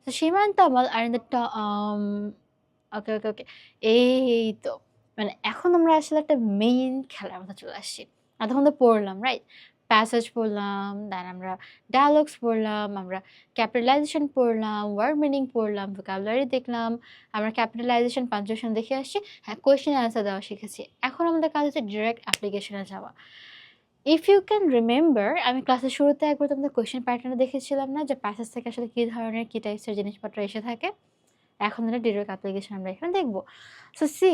Speaker 1: So Seema and Tamal are in the okay এই তো মানে এখন আমরা আসলে একটা মেইন খেলার মধ্যে চলে আসছি। এতক্ষণ তো পড়লাম, রাইট? প্যাসেজ পড়লাম, দেন আমরা ডায়ালগস পড়লাম, আমরা ক্যাপিটালাইজেশন পড়লাম, ওয়ার্ড মিনিং পড়লাম, ভোকাবুলারি দেখলাম, আমরা ক্যাপিটালাইজেশন পাঞ্চুয়েশন দেখে আসছি, হ্যাঁ কোয়েশ্চেন অ্যান্সার দেওয়া শিখেছি। এখন আমাদের কাজ হচ্ছে ডিরেক্ট অ্যাপ্লিকেশনে যাওয়া। ইফ ইউ ক্যান রিমেম্বার, আমি ক্লাসের শুরুতে একবার তোমাদের কোয়েশ্চেন প্যাটার্নে দেখেছিলাম না যে প্যাসেজ থেকে আসলে কী ধরনের কী টাইপসের জিনিসপত্র এসে থাকে। এখন এটা ডিরেক্ট অ্যাপ্লিকেশন আমরা এখানে দেখবো। সো সি,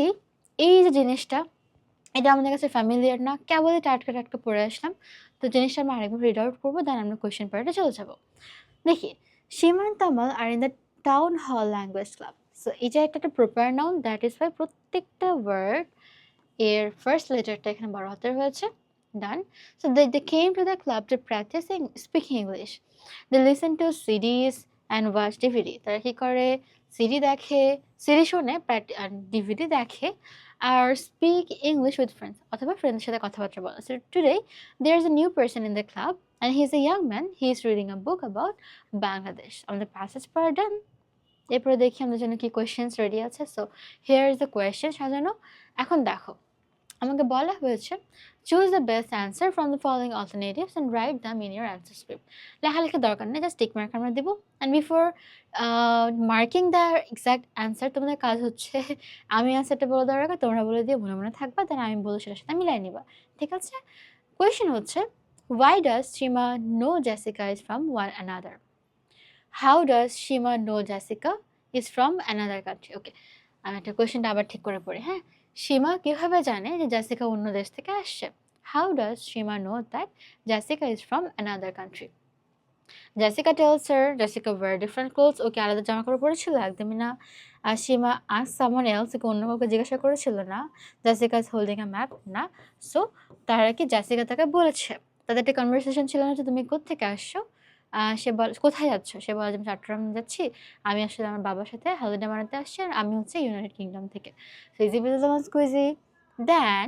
Speaker 1: এই যে জিনিসটা এটা আমাদের কাছে ফ্যামিলিয়ার না, কেবলই টাটকা পড়ে আসলাম। তো জিনিসটা আমরা আরেকবার রিড আউট করবো, দেন আমরা কোয়েশ্চেন পার্টে চলে যাবো। দেখি Shima and Tamal are in the town hall language club. So এটা একটা proper noun, that is why প্রত্যেকটা ওয়ার্ড এর ফার্স্ট লেটারটা এখানে বড় হাতের হয়েছে। Done. So they came to the club to practice speaking English. They listen to CDs and watch DVD. তারা কি করে? সিডি দেখে, সিডি শোনে, ডিভিডি দেখে, আর স্পিক ইংলিশ উইথ ফ্রেন্ডস, অথবা ফ্রেন্ডের সাথে কথাবার্তা বলে। Today there is a new person in the club and he is a young man, he is reading a book about Bangladesh. আমাদের প্যাসেজ পড়া ডান। এরপরে দেখি আমাদের জন্য কি কোয়েশ্চেন্স রেডি আছে। So here is the question সাজানো। এখন দেখো আমাকে বলা হয়েছে choose the best answer from the following alternatives and right them in your answer script. লেখালেখি দরকার নেই, জাস্ট টিক মার্ক আমরা দেবো। And before marking the exact answer তোমাদের কাজ হচ্ছে আমি অ্যান্সারটা বলে দেওয়ার আগে তোমরা বলে দিয়ে মনে মনে থাকবা, দেন আমি বলে সেটার সাথে মিলাই নিবা, ঠিক আছে? কোয়েশ্চেন হচ্ছে why does Shima know Jessica is from one another? How does Shima know Jessica is from another country? ওকে, আমি একটা কোয়েশ্চেনটা আবার ঠিক করে পড়ি। হ্যাঁ, সীমা কিভাবে জানে যে জাসিকা অন্য দেশ থেকে আসছে? How does Shima know that Jessica is from another country? Jessica tells her Jessica wear different clothes, okay আলাদা জামা কাপড় পরেছিল? একদমই না। আর Shima ask someone else, okay অন্য কাউকে জিজ্ঞাসা করেছিল? না। Jessica is holding a map? না। সো তারা কি জাসিকা তাকে বলেছে, তাদের একটা কনভারসেশন ছিল না যে তুমি কোত্থেকে আসছো? সে বলে কোথায় যাচ্ছ? সে বলে যে আমি চট্টগ্রাম যাচ্ছি, আমি আসলে আমার বাবার সাথে হলিডে মানাতে আসছি, আর আমি হচ্ছে ইউনাইটেড কিংডম থেকে। So easy peasy the squeezy. Then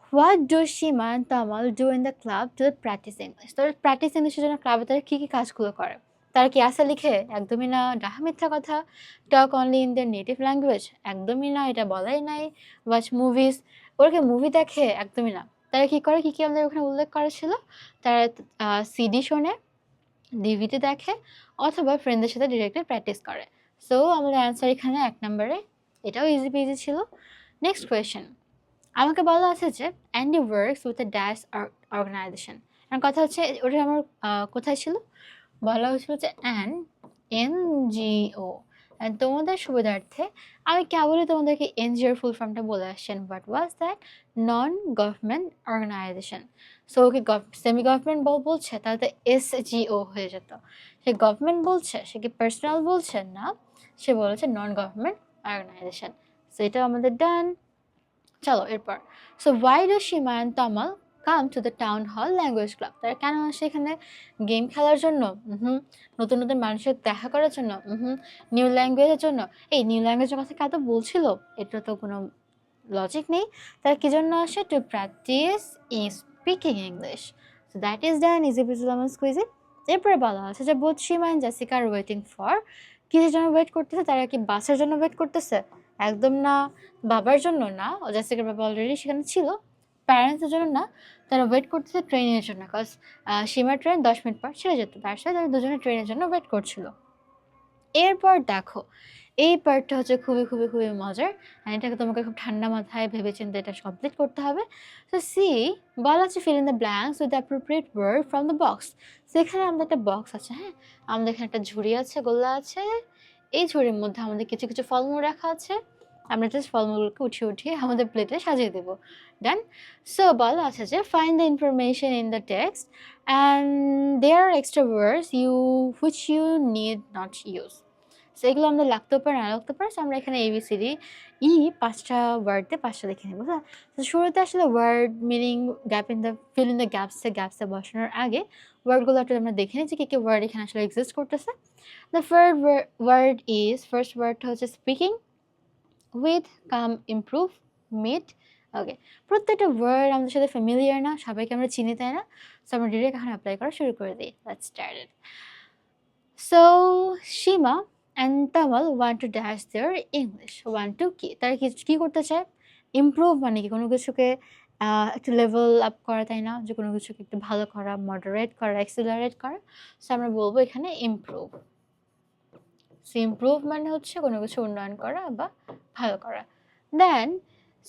Speaker 1: what do Seema and Tamal do in the club to practice English? তো প্র্যাকটিস ইংলিশের জন্য ক্লাবে তারা কী কী কাজগুলো করে? তারা কি আসা লিখে? একদমই না, ডাহা মিথ্যা কথা। Talk only in their native language? একদমই না, এটা বলাই নাই। Watch movies? ওরা কি মুভি দেখে? একদমই না। তারা কী করে, কী কী আমাদের ওখানে উল্লেখ করা ছিল? তারা সিডি শোনে, ডিভিডি দেখে, অথবা ফ্রেন্ডদের সাথে ডিরেক্টলি প্র্যাকটিস করে। সো আমাদের অ্যান্সার এখানে 1 নম্বরে, এটাও ইজি পেজি ছিল। নেক্সট কোয়েশ্চেন, আমাকে বলা আছে যে Andy works with a dash organization. আর কথা হচ্ছে ওটা আমার কোথায় ছিল? বলা হয়েছিল যে NGO। তোমাদের সুবিধার্থে আমি কেবলই তোমাদেরকে এনজিওর ফুল ফর্মটা বলে আসছেন। What was that? Non government organization. So okay semi government বলছে, তাহলে তো SGO হয়ে যেত। সে গভর্নমেন্ট বলছে, সে কি পার্সোনাল বলছে? না, সে বলেছে নন গভর্নমেন্ট অর্গানাইজেশন। সো এটা আমাদের ডান। চলো এরপর, so why do Seema and Tamal come to the town hall language club? তারা কেন আসে এখানে? গেম খেলার জন্য? নতুন নতুন মানুষের দেখা করার জন্য? নিউ ল্যাঙ্গুয়েজের জন্য? এই নিউ ল্যাঙ্গুয়েজের কথা কাউকে বলছিল? এটা তো কোনো লজিক নেই। তারা কী জন্য আসে? To practice speaking English. So that is done, easy peasy lemon squeezy. এরপরে বলা আছে যে both Seema and Jessica are waiting for, কিসের জন্য ওয়েট করতেছে? তারা কি বাসের জন্য ওয়েট করতেছে? একদম না, বাবার জন্য না, জাসিকার বাবা অলরেডি সেখানে ছিল, প্যারেন্টসের জন্য না, তারা ওয়েট করতেছে ট্রেনের জন্য, কজ সীমার ট্রেন 10 মিনিট পর ছেড়ে যেত, তার সাথে তারা দুজনে ট্রেনের জন্য ওয়েট করছিল। এরপর দেখো, এই পার্টটা হচ্ছে খুবই খুবই খুবই মজার, আর এটাকে তোমাকে খুব ঠান্ডা মাথায় ভেবেচিন্তে এটা কমপ্লিট করতে হবে। তো সি, বলা আছে fill in the blanks with appropriate word from the box. সেখানে আমাদের একটা বক্স আছে, হ্যাঁ, আমাদের এখানে একটা ঝুড়ি আছে, গোল্লা আছে, এই ঝুড়ির মধ্যে আমাদের কিছু কিছু ফলমূল রাখা আছে, আমরা জাস্ট ফলমূলগুলোকে উঠিয়ে উঠিয়ে আমাদের প্লেটে সাজিয়ে দেবো। ডান। সো বলা আছে যে find the information in the text and there are extra words which you need not use. So এগুলো আমরা লাগতেও পারে, না লাগতে পারে। সো আমরা এখানে ABCD ই 5টা ওয়ার্ড দিয়ে 5টা লিখে নেবো, হ্যাঁ। তো শুরুতে আসলে word meaning gap in the fill in the গ্যাপসে বসানোর আগে ওয়ার্ডগুলো একটু আমরা দেখে নিই যে কী কী ওয়ার্ড এখানে আসলে এক্সিস্ট করতেছে। দ্য ফার্স্ট ওয়ার্ডটা হচ্ছে speaking, with, come, improve, meet. Okay, প্রত্যেকটা ওয়ার্ড আমাদের সাথে ফ্যামিলিয়ার না, সবাইকে আমরা চিনি, তাই না? সো আমরা ডিরেক্ট এখন অ্যাপ্লাই করা শুরু করে দিই। Let's start it. So Seema and Tamal want to dash their English. Want to কি, তারা কী করতে চায়? ইমপ্রুভ মানে কি, কোনো কিছুকে একটু লেভেল আপ করা, তাই না? যে কোনো কিছুকে একটু ভালো করা, মডারেট করা, অ্যাক্সিলারেট করা। সো আমরা বলবো এখানে ইমপ্রুভ। সো ইমপ্রুভ মানে হচ্ছে কোনো কিছু উন্নয়ন করা বা ভালো করা। Then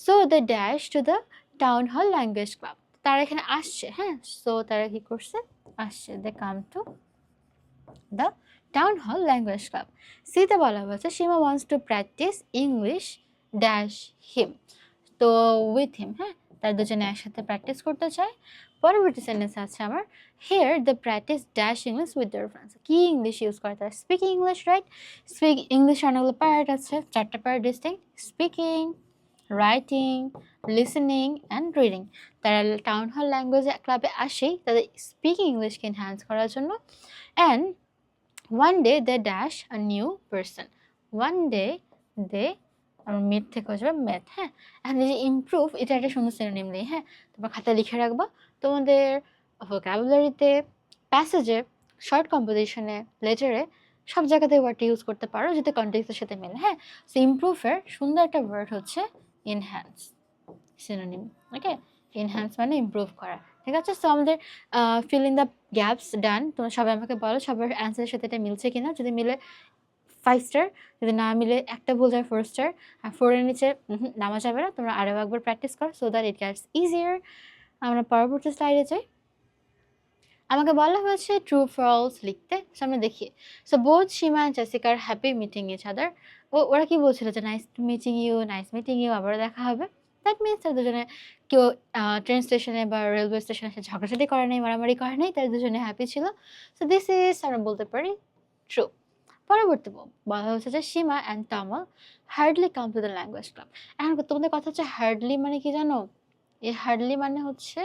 Speaker 1: so the dash to the town hall language club. তারা এখানে আসছে, হ্যাঁ। সো তারা কি করছে? আসছে। They come to the town hall language club. সিতে বলা হয়েছে Shima wants to practice English dash him. তো উইথ হিম, হ্যাঁ, তার দুজনে একসাথে প্র্যাকটিস করতে চায়। পরবর্তী সেন্টেন্স আছে আমার, here the practice dash English with their friends. কি ইংলিশ ইউজ করে তারা? Speaking English, right? Speak English অনেকগুলো পার্ট আছে, 4টা part distinct: speaking, writing, listening and reading. তারা টাউন হল ল্যাঙ্গুয়েজ ক্লাবে আসেই তাদের স্পিকিং ইংলিশকে এনহ্যান্স করার জন্য। And one day they dash a new person. One day they, আমার মেট থেকে হয়ে যাবে ম্যাথ, হ্যাঁ। এখন এই যে ইমপ্রুভ, এটা একটা সুন্দর সিনোনিম নেই, হ্যাঁ। তোমরা খাতায় লিখে রাখবা, তোমাদের ভোকাবুলারিতে, প্যাসেজে, শর্ট কম্পোজিশনে, লেটারে, সব জায়গাতে ওয়ার্ডটা ইউজ করতে পারো যাতে কন্টেক্সটের সাথে মেলে, হ্যাঁ। সো ইমপ্রুভের সুন্দর একটা ওয়ার্ড হচ্ছে এনহ্যান্স, সিনোনিম। ওকে, এনহ্যান্স মানে ইমপ্রুভ করা, ঠিক আছে। সো আমাদের ফিল ইন দ্য গ্যাপস ডান। তোমরা সবাই আমাকে বলো সবার অ্যান্সারের সাথে এটা মিলছে কিনা। যদি মিলে 5 স্টার, যদি না মিলে একটা ভুল যায় 4 স্টার, আর 4-এর নিচে নামা যাবে না। তোমরা আরও একবার প্র্যাকটিস করো so that it gets easier. আমরা পরবর্তী স্লাইডে যাই। আমাকে বলা হয়েছে ট্রু ফলস লিখতে। সামনে দেখি। So both Seema and Jessica are happy meeting each other. ওরা কি বলছিল যে nice meeting you, nice meeting you, আবারও দেখা হবে। দ্যাট মিনস তারা দুজনে কেউ ট্রেন স্টেশনে বা রেলওয়ে স্টেশনে এসে ঝগড়াঝাটি করে নেই, মারামারি করে নেই, তারা দুজনে হ্যাপি ছিল। সো দিস ইজ, আমরা বলতে পারি, ট্রু। পরবর্তী বলা হচ্ছে যে Shima and Tamal hardly come to the language club. এখন তোমাদের কথা হচ্ছে হার্ডলি মানে কি জানো? এই হার্ডলি মানে হচ্ছে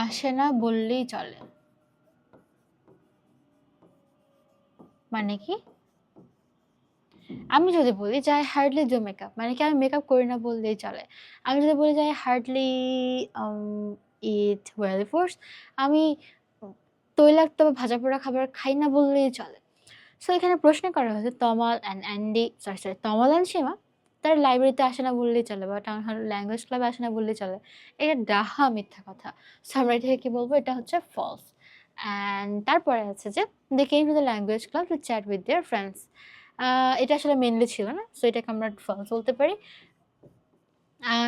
Speaker 1: আসে না বললেই চলে। মানে কি? আমি যদি বলি যে আই হার্ডলি ডু মেকআপ, মানে কি আমি মেকআপ করি না বললেই চলে। আমি যদি বলি যে I hardly it oily foods, আমি তৈলাক্ত বা ভাজা পোড়া খাবার খাই না বললেই চলে। সো এখানে প্রশ্ন করা হয়েছে Tamal and Andy, sorry Tamal and Shima তার লাইব্রেরিতে আসে না বললেই চলে বা টাউন হল ল্যাঙ্গুয়েজ ক্লাবে আসে না বললেই চলে। এটা ডাহা মিথ্যা কথা। সো আমরা এটাকে কী বলবো? এটা হচ্ছে ফলস। অ্যান্ড তারপরে আছে যে they came to the language club to chat with their friends. এটা আসলে মেনলি ছিল না, সো এটাকে আমরা ফলস বলতে পারি।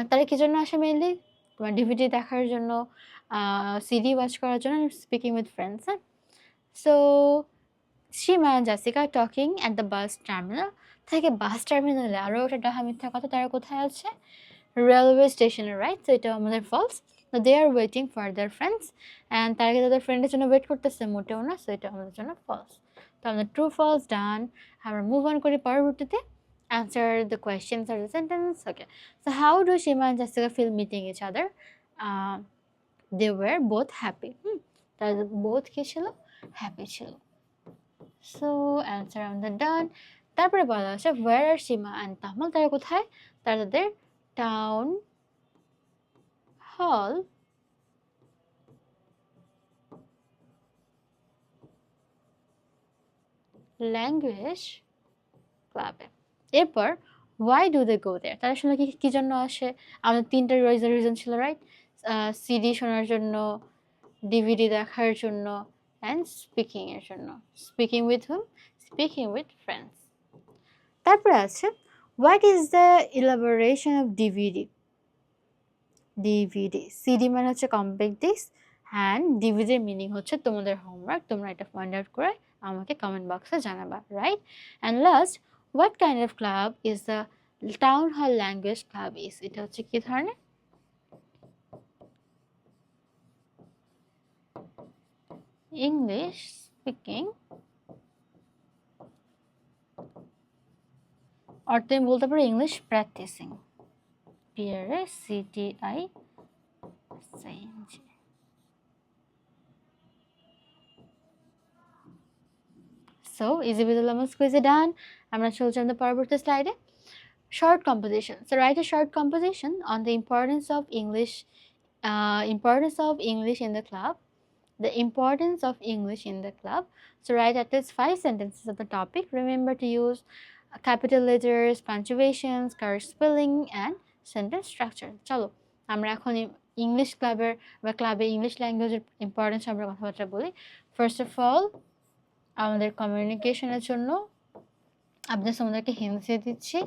Speaker 1: তারা কী জন্য আসে মেনলি? তোমার ডিভিডি দেখার জন্য, সিডি ওয়াচ করার জন্য, স্পিকিং উইথ ফ্রেন্ডস, হ্যাঁ। So Seema and Jessica talking at the bus terminal থেকে বাস টার্মিনালে আরও একটা ডাহা মিথ্যা কথা। তারা কোথায় আছে? রেলওয়ে স্টেশনে, রাইট? তো এটা আমাদের ফলস। তো they are waiting for their friends, and তারা কি তাদের ফ্রেন্ডের জন্য ওয়েট করতেছে? মোটেও না। সো এটা আমাদের জন্য ফলস। তো আমাদের ট্রু ফলস ডান। আমরা মুভ অন করি পরবর্তীতে। অ্যান্সার দ্য কোয়েশ্চেন্স আর the sentence. Okay, so how do Seema and Jessica feel meeting each other? They were both happy. তারা বোথ কি ছিল? হ্যাপি ছিল। সো অ্যান্সার আমাদের ডান। তারপরে বলা আছে where are Seema and Tamal, তারা কোথায়? তারা তাদের টাউন হল ল্যাঙ্গুয়েজ ক্লাবে। এরপর why do they go there? তারা আসলে কি জন্য আসে? আমাদের 3টা রিজন ছিল, রাইট? সিডি শোনার জন্য, ডিভিডি দেখার জন্য, অ্যান্ড স্পিকিং এর জন্য। Speaking with hmm? Speaking with friends. তারপরে আছে what is the elaboration of DVD? DVD, CD মানে হচ্ছে কম্প্যাক্ট ডিস্ক, অ্যান্ড ডিভিডির মিনিং হচ্ছে তোমাদের হোমওয়ার্ক। তোমরা এটা ফাইন্ড আউট করে আমাকে কমেন্ট বক্সে জানাবা, right? And last, what kind of club is the town hall language club is? এটা হচ্ছে কি ধরনের? ইংলিশ স্পিকিং, আর তুমি বলতে পারো English practicing, PRACTICING। So, easy with the lemon squeeze done. আমরা চলছি আমাদের পরবর্তী স্লাইডে। Short composition. So, write a short composition on the importance of English in the club. The importance of English in the club. So, write at least 5 sentences of the topic. Remember to use capital letters, punctuations, correct spelling, and sentence structure. চলো আমরা এখন ইংলিশ ক্লাবের বা ক্লাবে ইংলিশ ল্যাঙ্গুয়েজের ইম্পর্টেন্স আমরা কথাবার্তা বলি। ফার্স্ট অফ অল, আমাদের কমিউনিকেশনের জন্য আমি তোমাদেরকে হিন্টস দিয়ে দিচ্ছি।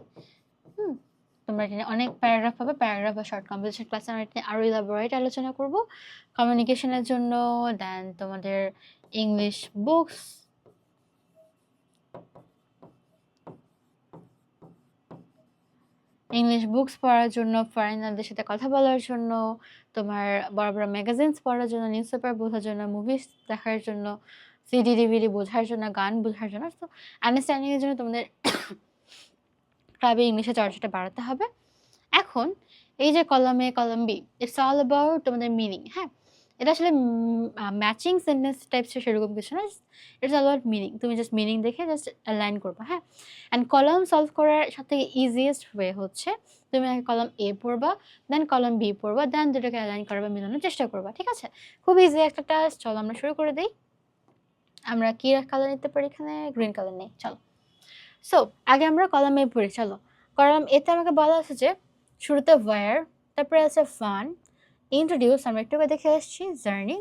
Speaker 1: তোমরা এটা অনেক প্যারাগ্রাফ পাবে, প্যারাগ্রাফ বা শর্ট কম্পোজিশন ক্লাসে আমরা এটা আরও ইলাবোরেট আলোচনা করব কমিউনিকেশনের জন্য। দেন তোমাদের ইংলিশ বুকস পড়ার জন্য, ফরেনারদের সাথে কথা বলার জন্য, তোমার বড় বড় ম্যাগাজিনস পড়ার জন্য, নিউজ পেপার বোঝার জন্য, মুভিজ দেখার জন্য, সিডি ডিভিডি বোঝার জন্য, গান বোঝার জন্য। তো আন্ডারস্ট্যান্ডিংয়ের জন্য তোমাদের ক্লাবে ইংলিশে চর্চাটা বাড়াতে হবে। এখন এই যে কলম বি, ইটস অল অ্যাবাউট তোমাদের মিনিং। হ্যাঁ, এটা আসলে ম্যাচিং সেন্টেন্স টাইপসের সেরকম কিছু না, ইটস অল অ্যাবাউট মিনিং। তুমি জাস্ট মিনিং দেখে জাস্ট অ্যালাইন করবা। হ্যাঁ, অ্যান্ড কলম সলভ করার সবথেকে ইজিয়েস্ট ওয়ে হচ্ছে তুমি আগে কলম এ পড়বা, দেন কলম বি পড়বা, দেন দুটোকে অ্যালাইন করা বা মেলানোর চেষ্টা করবা। ঠিক আছে, খুব ইজি একটা টাস্ক। চলো আমরা শুরু করে দিই। আমরা কি কালার নিতে পারি? এখানে গ্রিন কালার নেই। চলো, সো আগে আমরা কলম এ পড়ি। চলো, কলম এতে আমাকে বলা আছে যে শুরুতে ওয়্যার, তারপরে আছে ফান, ইন্ট্রোডিউস আমরা একটু দেখে আসছি, জার্নি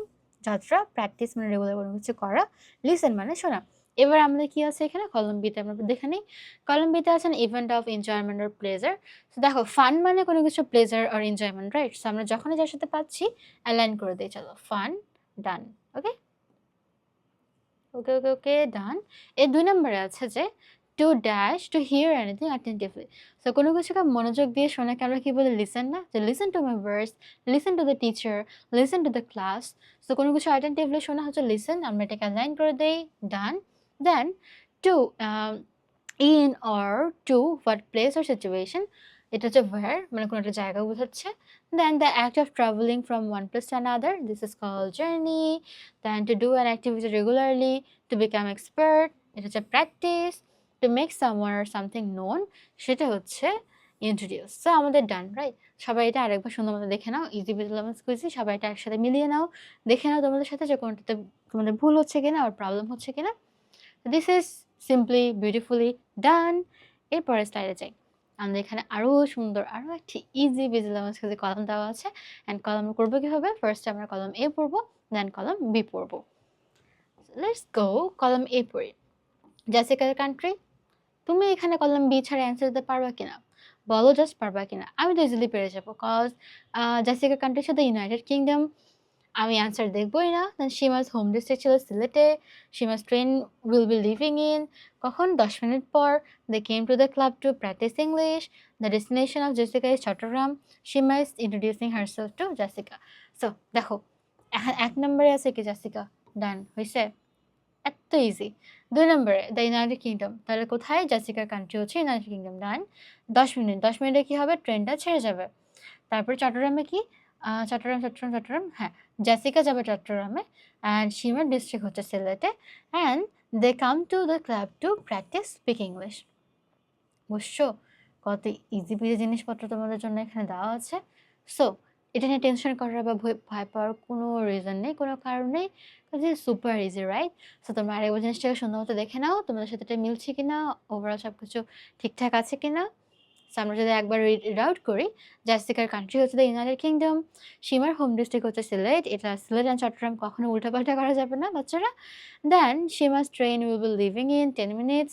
Speaker 1: যাত্রা, প্র্যাকটিস মানে রেগুলার কোনো কিছু করা, লিসেন মানে শোনা। এবার আমাদের কি আছে এখানে কলম বিতে? আমরা দেখে নিই। কলম বিতে আছেন event of enjoyment or pleasure. তো দেখো, ফান মানে কোনো কিছু প্লেজার আর এনজয়মেন্ট, রাইট? সো আমরা যখনই যার সাথে পাচ্ছি অ্যালাইন করে দিই। চলো, ফান, ডান। ওকে ওকে ওকে ওকে ডান। এর 2 নম্বরে আছে যে to dash to hear anything attentively. So কোনো কিছুকে মনোযোগ দিয়ে শোনাকে আমরা কি বলি? লিসেন না? যে listen to my verse, listen to the teacher, listen to the class. So কোনো কিছু অ্যাটেন্টিভলি শোনা হচ্ছে লিসেন। আমরা এটাকে অ্যালাইন করে দেই, done. Then to in or to what place or situation, এটা হচ্ছে ওয়্যার মানে কোনো একটা জায়গা বোঝাচ্ছে। Then the act of traveling from one place to another, this is called journey. Then to do an activity regularly, to become expert, এটা হচ্ছে practice. To make someone or something known, সেটা হচ্ছে ইন্ট্রোডিউস। সো আমাদের ডান, রাইট? সবাই এটা আরেকবার সুন্দর মতো দেখে নাও, ইজি উইথ লেমন স্কুইজি। সবাই এটা একসাথে মিলিয়ে নাও, দেখে নাও তোমাদের সাথে যে কোনটাতে তোমাদের ভুল হচ্ছে কিনা আর প্রবলেম হচ্ছে কিনা। দিস ইজ সিম্পলি বিউটিফুলি ডান। এরপরে স্লাইডে যাই। আমাদের এখানে আরও সুন্দর আরও একটি ইজি বিজি লেমন স্কুইজি কলম দেওয়া আছে। অ্যান্ড কলম করবো কীভাবে? ফার্স্ট আমরা কলম এ পড়বো, দেন কলম বি পড়বো। লেটস গো, কলম এ পড়ি। জাসিকার কান্ট্রি। তুমি এখানে কলম বি ছাড়া অ্যান্সার দিতে পারবা কিনা বলো, জাস্ট পারবা কিনা? আমি তো ইজিলি পেরে যাবো, কজ জাসিকার কান্ট্রির সাথে ইউনাইটেড কিংডম। আমি অ্যান্সার দেখবই না। দেন সীমাস হোম ডিস্ট্রিক্ট ছিল সিলেটে, Seema's train will be living in কখন? 10 মিনিট পর। They came to the club to practice English. The destination of Jessica is Chittagong. Seema is introducing herself to Jessica. So দেখো, এখন 1 নম্বরে আছে কি জাসিকা, ডান হয়েছে, এত ইজি। 2 নম্বরে দ্য ইউনাইটেড কিংডম, তাহলে কোথায়? জাসিকার কান্ট্রি হচ্ছে ইউনাইটেড কিংডম, ডান। 10 মিনিট, 10 মিনিটে কী হবে? ট্রেনটা ছেড়ে যাবে। তারপরে চট্টগ্রামে কি? চট্টগ্রাম, হ্যাঁ, জাসিকা যাবে চট্টগ্রামে, অ্যান্ড সীমার ডিস্ট্রিক্ট হচ্ছে সিলেটে। And they come to the club to practice speak English. বুঝছো কত ইজি পিজি জিনিসপত্র তোমাদের জন্য এখানে দেওয়া আছে। সো এটা নিয়ে টেনশন করার বা ভয় পাওয়ার কোনো রিজন নেই, কোনো কারণ নেই। Cause it's super easy, right? So তোমরা আরেকবার জিনিসটাকে সুন্দর মতো দেখে নাও, তোমাদের সাথে এটা মিলছে কিনা, ওভারঅল সবকিছু ঠিকঠাক আছে কিনা। সো আমরা যদি একবার রিড আউট করি, জাসিকার কান্ট্রি হচ্ছে দ্য ইউনাইটেড কিংডম, সীমার হোম ডিস্ট্রিক্ট হচ্ছে সিলেট। এটা সিলেট অ্যান্ড চট্টগ্রাম কখনো উল্টাপাল্টা করা যাবে না বাচ্চারা। দেন সীমা's train will be leaving in 10 minutes.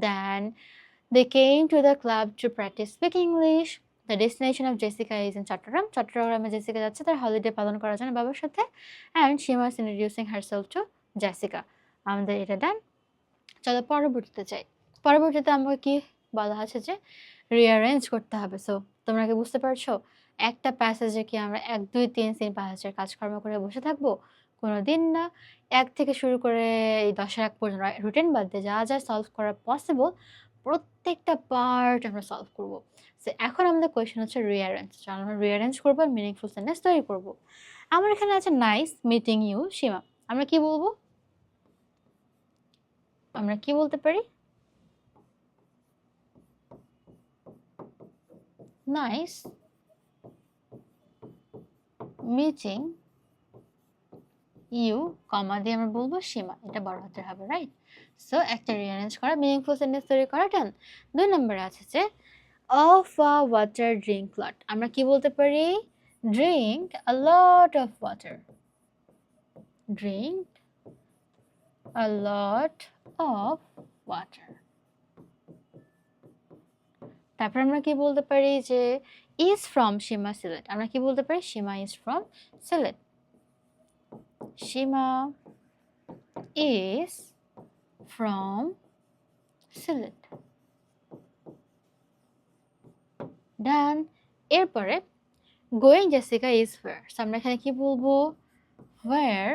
Speaker 1: Then they came to the club to practice speaking English. The destination of Jessica is in Chittagong. চট্টগ্রামে জেসিকা যাচ্ছে তার হলিডে পালন করার জন্য বাবার সাথে। And Seema is introducing herself to Jessica. আমাদের এটা ডান। চলো পরবর্তীতে যাই। পরবর্তীতে আমাকে কি বলা আছে যে রিঅ্যারেঞ্জ করতে হবে। সো তোমরা কি বুঝতে পারছো? একটা প্যাসেজে কি আমরা ১, ২, ৩ সিন প্যাসেজের কাজকর্ম করে বসে থাকবো? কোনোদিন না। ১ থেকে শুরু করে এই ১০-এর আগ পর্যন্ত রুটিন বাদ দিয়ে যা সলভ করা পসিবল প্রত্যেকটা পার্ট আমরা সলভ করব। সো এখন আমাদের কোয়েশ্চেন হচ্ছে রিঅ্যারেঞ্জ। চলো আমরা রিঅ্যারেঞ্জ করবো, মিনিংফুল সেন্টেন্স তৈরি করব। আমার এখানে আছে নাইস মিটিং ইউ সীমা। আমরা কি বলবো? আমরা কি বলতে পারি? নাইস মিটিং ইউ কমা দিয়ে আমরা বলবো সীমা, এটা বড় হাতের হবে, রাইট? সো একটা রিঅ্যারেঞ্জ করা, মিনিংফুল সেন্টেন্স তৈরি করা ডান। ২ নম্বরে আছে যে অফ আ ওয়াটার ড্রিঙ্ক লট। আমরা কি বলতে পারি? Drink a lot of water. Drink a lot of water. তারপর আমরা কি বলতে পারি যে ইজ ফ্রম সীমা সিলেট। আমরা কি বলতে পারি? Shima is from Sylhet. Shima is from Sylhet. Done. এরপরে গোয়িং জেসিকা ইজ where। সো আমরা এখানে কি বলবো? where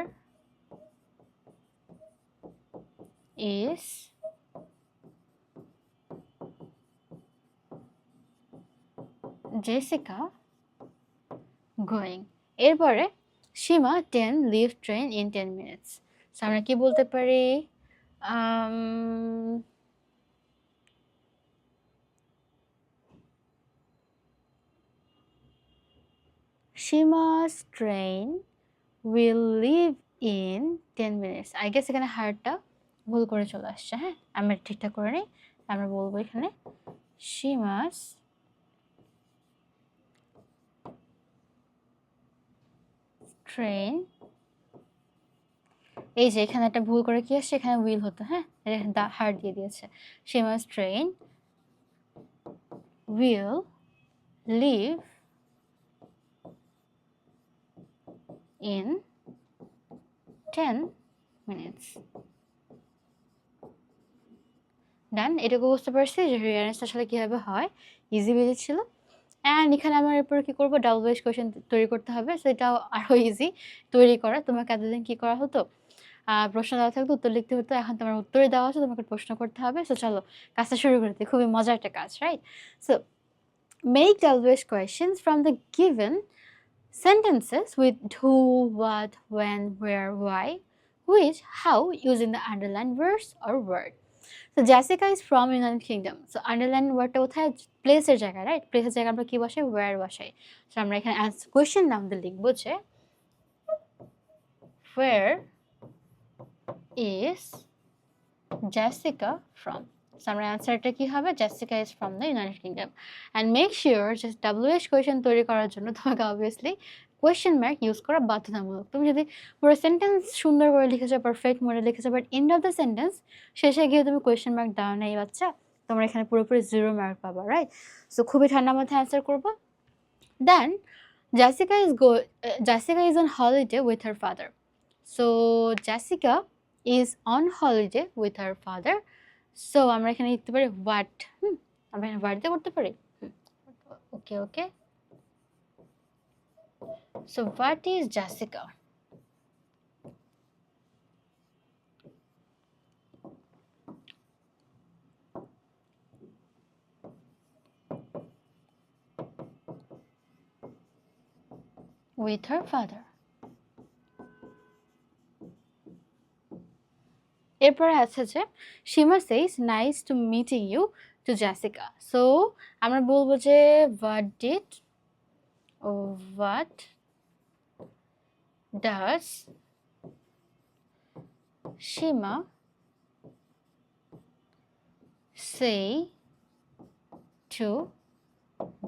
Speaker 1: is Jessica going. এরপরে Shima 10 leave train in 10 minutes। So আমরা কি বলতে পারি? Shima's train will leave in 10 minutes। I guess এখানে হারটা ভুল করে চলে আসছে। হ্যাঁ, আমরা ঠিকঠাক করে নিই। আমরা বলবো এখানে Shima's train, এই যে এখানে একটা ভুল করে কি আসছে, এখানে উইল হতো। হ্যাঁ, দা হার্ট দিয়ে দিয়েছে। Shima's train will leave in 10 minutes। ডান। এটুকু বুঝতে পারছি যে রিঅ্যারেঞ্জটা আসলে কীভাবে হয়, ইজি বেজি ছিল। অ্যান্ড এখানে আমার এরপরে কী করবো? ডাবল ভয়েস কোয়েশ্চেন তৈরি করতে হবে। সো এটাও আরও ইজি তৈরি করা। তোমাকে এতদিন কী করা হতো? প্রশ্ন দেওয়া থাকতো, উত্তর লিখতে হতো। এখন তোমার উত্তরে দেওয়া আছে, তোমাকে প্রশ্ন করতে হবে। সো চলো কাজটা শুরু করতে। খুবই মজার একটা কাজ, right? So make double voice questions from the given sentences with who, what, when, where, why, which, how using the underlined words or word. So Jessica is from United Kingdom. So underline wordটা কোথায়? প্লেসের জায়গায়, রাইট? প্লেসের জায়গায় আমরা কি বসাই? where বসাই। সো আমরা এখানে কোয়েশ্চেন নাম দিয়ে লিখবো যে where is Jessica from? So আমরা অ্যান্সারটা কি হবে? Jessica is from the United Kingdom. And make sure যে WH কোয়েশ্চেন তৈরি করার জন্য তোমাকে অবভিয়াসলি কোয়েশ্চেন মার্ক ইউজ করা বাধ্যতামূলক। তুমি যদি পুরো সেন্টেন্স সুন্দর করে লিখেছো, পারফেক্ট মোডে লিখেছো, but end of the sentence শেষে গিয়ে তুমি কোয়েশ্চেন মার্ক দাও না, এই বাচ্চা, তোমরা এখানে পুরোপুরি 0 মার্ক পাবা, রাইট? সো খুবই ঠান্ডা মাথায় অ্যান্সার করবো। দেন Jessica is on holiday with her father. So Jessica is on holiday with her father. So আমরা এখানে লিখতে পারি হোয়াট। আমরা এখানে হোয়াট দিয়ে করতে পারি। Okay okay. So what is Jessica? with her father. এরপরে আছে যে সীমা says nice to meeting you to Jessica. So আমরা বলবো যে what did what does Shima say to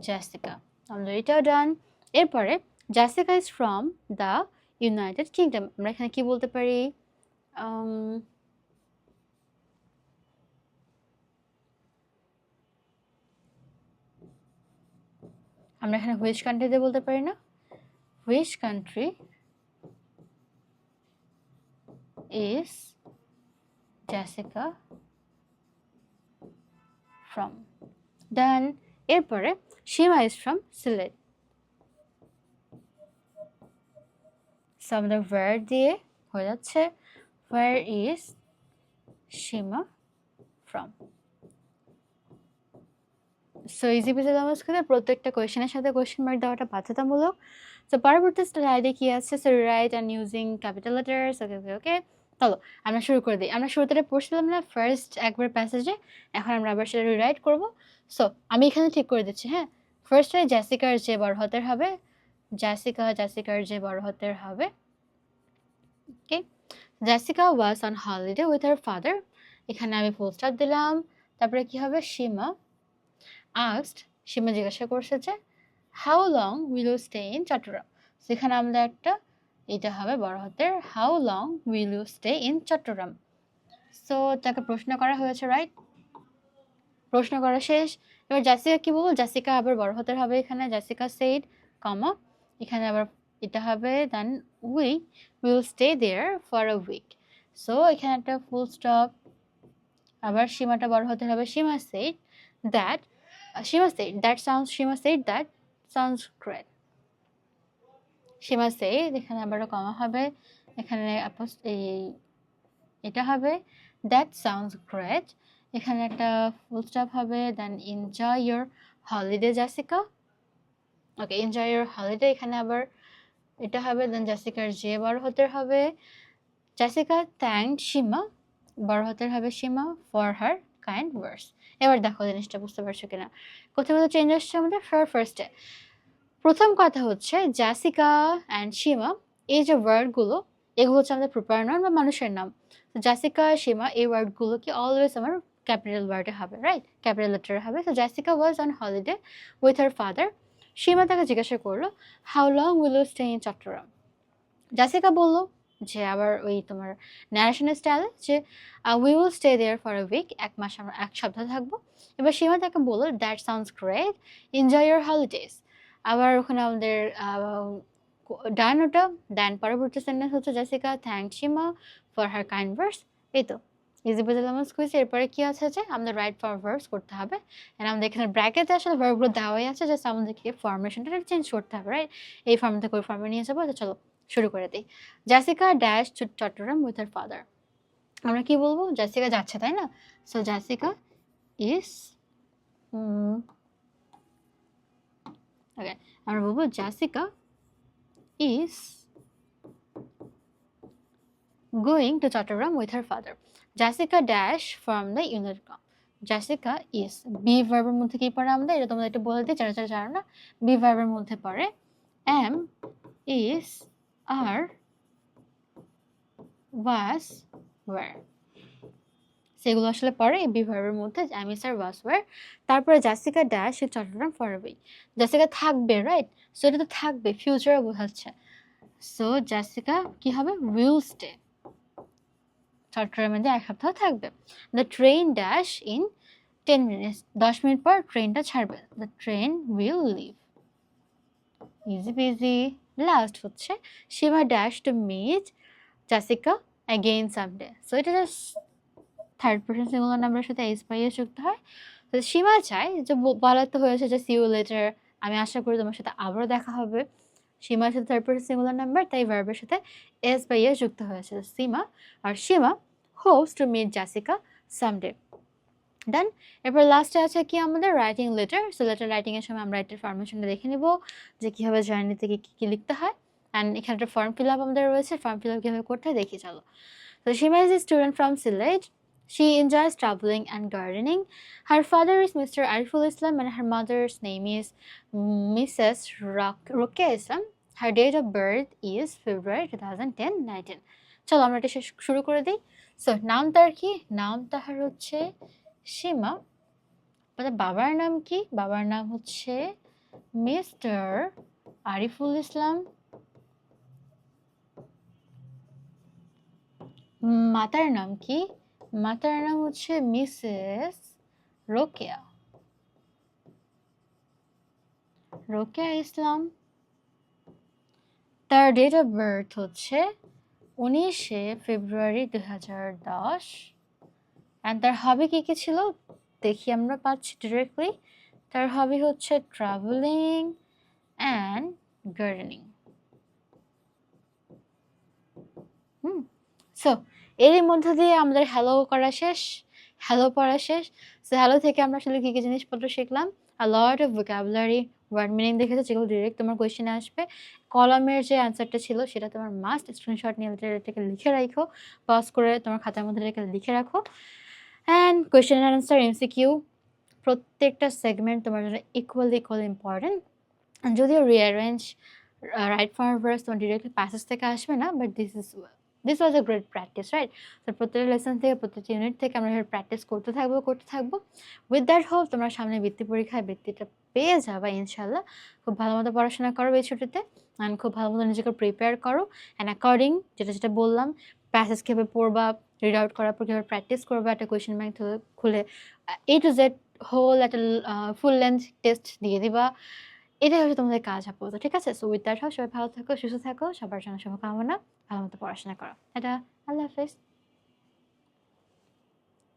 Speaker 1: Jessica? আমাদের এটাও ডান। এরপরে Jessica is from the United Kingdom, আমরা এখানে কি বলতে পারি? আমরা এখানে হুইচ কান্ট্রিতে বলতে পারি না? Which country is Jessica from? Done. এরপরে Shima is from Sylhet, so আমাদের ওয়্যার দিয়ে হয়ে যাচ্ছে where is Seema from. So easy peasy লামাজ করে প্রত্যেকটা কোয়েশ্চেনের সাথে কোয়েশ্চেন মার্ক দেওয়াটা বাধ্যতামূলক। সো পরবর্তী স্লাইডে কি আছে? So write and using capital letters. Okay okay okay, চলো আমরা শুরু করে দিই। আমরা শুরুতে পড়ছিলাম না ফার্স্ট একবার প্যাসেজে, এখন আমরা আবার সেটা রিরাইট করব। সো আমি এখানে ঠিক করে দিচ্ছি, হ্যাঁ। ফার্স্টে জাসিকার যে বড় হাতের হবে, জাসিকার যে বড় হাতের হবে। Okay, Jessica was on holiday with her father, এখানে আমি ফুল স্টপ দিলাম। তারপরে কি হবে? সীমা asked, সীমা জিজ্ঞাসা করছে যে how long will you stay in Chittagong. সেখানে আমরা একটা এটা হবে বড় হাতের, how long will you stay in Chittagong. So তাকে প্রশ্ন করা হয়েছে, রাইট? প্রশ্ন করা শেষ। এবার জাসিকা কি বলবো? জাসিকা আবার বড় হাতের হবে এখানে, জাসিকা সেড কমা, এখানে আবার এটা হবে then we will stay there for a week. So এখানে একটা ফুল স্টপ। আবার সীমাটা বড় হাতের হবে, Shima said that, Shima said that sounds great. Shima said, এখানে আবারও কমা হবে, এখানে এটা হবে that sounds great, এখানে একটা ফুল স্টপ হবে, then enjoy your holiday Jessica. Okay, enjoy your holiday, এখানে আবার এটা হবে, then জাসিকার যে বড় হাতের হবে, জাসিকা thanked Shima, বড় হাতের হবে সীমা, for her kind words. এবার দেখো জিনিসটা বুঝতে পারছো কিনা, কোথায় কোথায় চেঞ্জ আসছে আমাদের। ফার্স্টে প্রথম কথা হচ্ছে জাসিকা অ্যান্ড সীমা, এই যে ওয়ার্ডগুলো এগুলো হচ্ছে আমাদের প্রপার নাউন বা মানুষের নাম। জাসিকা সীমা এই ওয়ার্ডগুলো কি অলওয়েজ আমার ক্যাপিটাল ওয়ার্ডে হবে, রাইট? ক্যাপিটাল লেটারে হবে। তো Jessica was on holiday with her father, Shima তাকে জিজ্ঞাসা করলো how long will you stay in Chittagong. Jessica বললো যে আবার ওই তোমার ন্যারেশনের স্টাইলে যে we will stay there for a week, এক মাস আমরা এক সপ্তাহ থাকবো। এবার সীমা তাকে বললো that sounds great, enjoy your holidays. আবার ওখানে আমাদের ডান ওটা দেন পরবর্তী সেন্টেন্স হচ্ছে Jessica thank Shima for her kind words. এই তো ইজি পেজালামাস কুইজ। এরপরে কি আছে যে আমাদের রাইট ফর ভার্বস করতে হবে, এন্ড আমাদের এখানে ব্র্যাকেটে আসলে ভার্বগুলো দেওয়াই আছে, জাস্ট আমাদেরকে ফরমেশনটা চেঞ্জ করতে হবে, রাইট? এই ফর্ম থেকে ওই ফর্মে নিয়ে যাবো। তো চলো শুরু করে দিই। Jessica dash to Chittagong with her father, আমরা কি বলবো? জাসিকা যাচ্ছে, তাই না? সো জাসিকা ইজ ওকে, আমরা বলবো Jessica is going to Chittagong with her father. Jessica dash from the United Kingdom. Jessica is be ভার্বের মধ্যে কি পড়ে আমাদের, এটা তোমরা একটু বলে দিই যারা যারা জানো না। বি ভার্বের মধ্যে পড়ে am is are was were, সেগুলো আসলে পড়ে বি ভার্বের মধ্যে am is are was were. তারপরে Jessica dash is Chittagong for a week, Jessica থাকবে, রাইট? সো এটা তো থাকবে, ফিউচারে বোঝাচ্ছে। সো জাসিকা কি হবে? উইল স্টে, চট্টগ্রামের মধ্যে এক সপ্তাহ থাকবে। The train dash in 10 minutes, 10 minute পর ট্রেনটা ছাড়বে। The train will leave, easy peasy. Last হচ্ছে Shima dash to meet Jessica again someday. So এটা জাস্ট থার্ড পারসন সিঙ্গুলার নাম্বারের সাথে এস বাই এস যুক্ত হয়। তো সীমা চায় যে বলা তো হয়েছে যে সি ইউ লেটার, আমি আশা করি তোমার সাথে আবারও দেখা হবে। সীমার সাথে থার্ড পারসন সিঙ্গুলার নাম্বার, তাই ভার্বের সাথে এস বাই এস যুক্ত হয়েছে। সীমা আর সীমা হোপস টু মিট জাসিকা সামডে। ডান। এরপর লাস্টে আছে কি আমাদের রাইটিং লেটার। সো লেটার রাইটিংয়ের সময় আমরা রাইটের ফরমেশনটা দেখে নিব যে কীভাবে জার্নি থেকে কী কী লিখতে হয়। অ্যান্ড এখানে একটা ফর্ম ফিল আপ আমাদের রয়েছে, ফর্ম ফিল আপ কীভাবে করতে হয় দেখি চলো। তো Shima is a student from Sylhet, She enjoys traveling and gardening. Her father is Mr. Ariful Islam and her mother's name is Mrs. Rokia Islam. Her date of birth is February 2010-19. চলো আমরা এটা শুরু করে দিই। সো নাম তার কি? নাম তাহার হচ্ছে সীমা। বাবার নাম কি? বাবার নাম হচ্ছে মিস্টার আরিফুল ইসলাম। মাতার নাম কি? মাতার নাম হচ্ছে মিসেস রোকেয়া ইসলাম। তার ডেট অফ বার্থ হচ্ছে 19শে ফেব্রুয়ারি 2010। অ্যান্ড তার হবি কি কি ছিল দেখি আমরা পাচ্ছি ডিরেক্টলি। তার হবি হচ্ছে ট্রাভেলিং অ্যান্ড গার্ডেনিং। সো এরই মধ্য দিয়ে আমাদের হ্যালো করা শেষ, হ্যালো পড়া শেষ। সো হ্যালো থেকে আমরা আসলে কী কী জিনিসপত্র শিখলাম? A lot of vocabulary, word meaning দেখেছো যেগুলো ডিরেক্ট তোমার কোয়েশ্চেনে আসবে। কলামের যে অ্যান্সারটা ছিল সেটা তোমার মাস্ট স্ক্রিনশট নিয়ে এটাকে লিখে রাখো, পজ করে তোমার খাতার মধ্যে রেখে লিখে রাখো। And question and answer MCQ প্রত্যেকটা সেগমেন্ট তোমার জন্য ইকুয়ালি ইম্পর্টেন্ট। যদিও রিঅ্যারেঞ্জ রাইট ফর্ম ভার্স তোমার ডিরেক্টলি প্যাসেজ থেকে আসবে না, but this was a great practice, right? তো প্রত্যেকটা লেসন থেকে প্রত্যেকটা ইউনিট থেকে আমরা প্র্যাকটিস করতে থাকবো। উইথ দ্যাট হোপ তোমরা সামনে বৃত্তি পরীক্ষায় বৃত্তিটা পেয়ে যাবে ইনশাল্লাহ। খুব ভালো মতো পড়াশোনা করো এই ছুটিতে, অ্যান্ড খুব ভালো মতো নিজেকে প্রিপেয়ার করো। অ্যান্ড অ্যাকর্ডিং যেটা বললাম, প্যাসেজ কীভাবে পড়বা, রিড আউট করার পর কীভাবে প্র্যাকটিস করবা, একটা কোয়েশ্চেন ব্যাংক খুলে A to Z হোল একটা ফুল লেন্থ টেস্ট দিয়ে দিবা। এটাই হচ্ছে তোমাদের কাজ আপাতত, ঠিক আছে? সো উইথ দ্যাট হোপ সবাই ভালো থাকো, সুস্থ থাকো, সবার জন্য শুভকামনা। ভালো মতো পড়াশোনা করো। এটা আল্লাহ হাফেজ।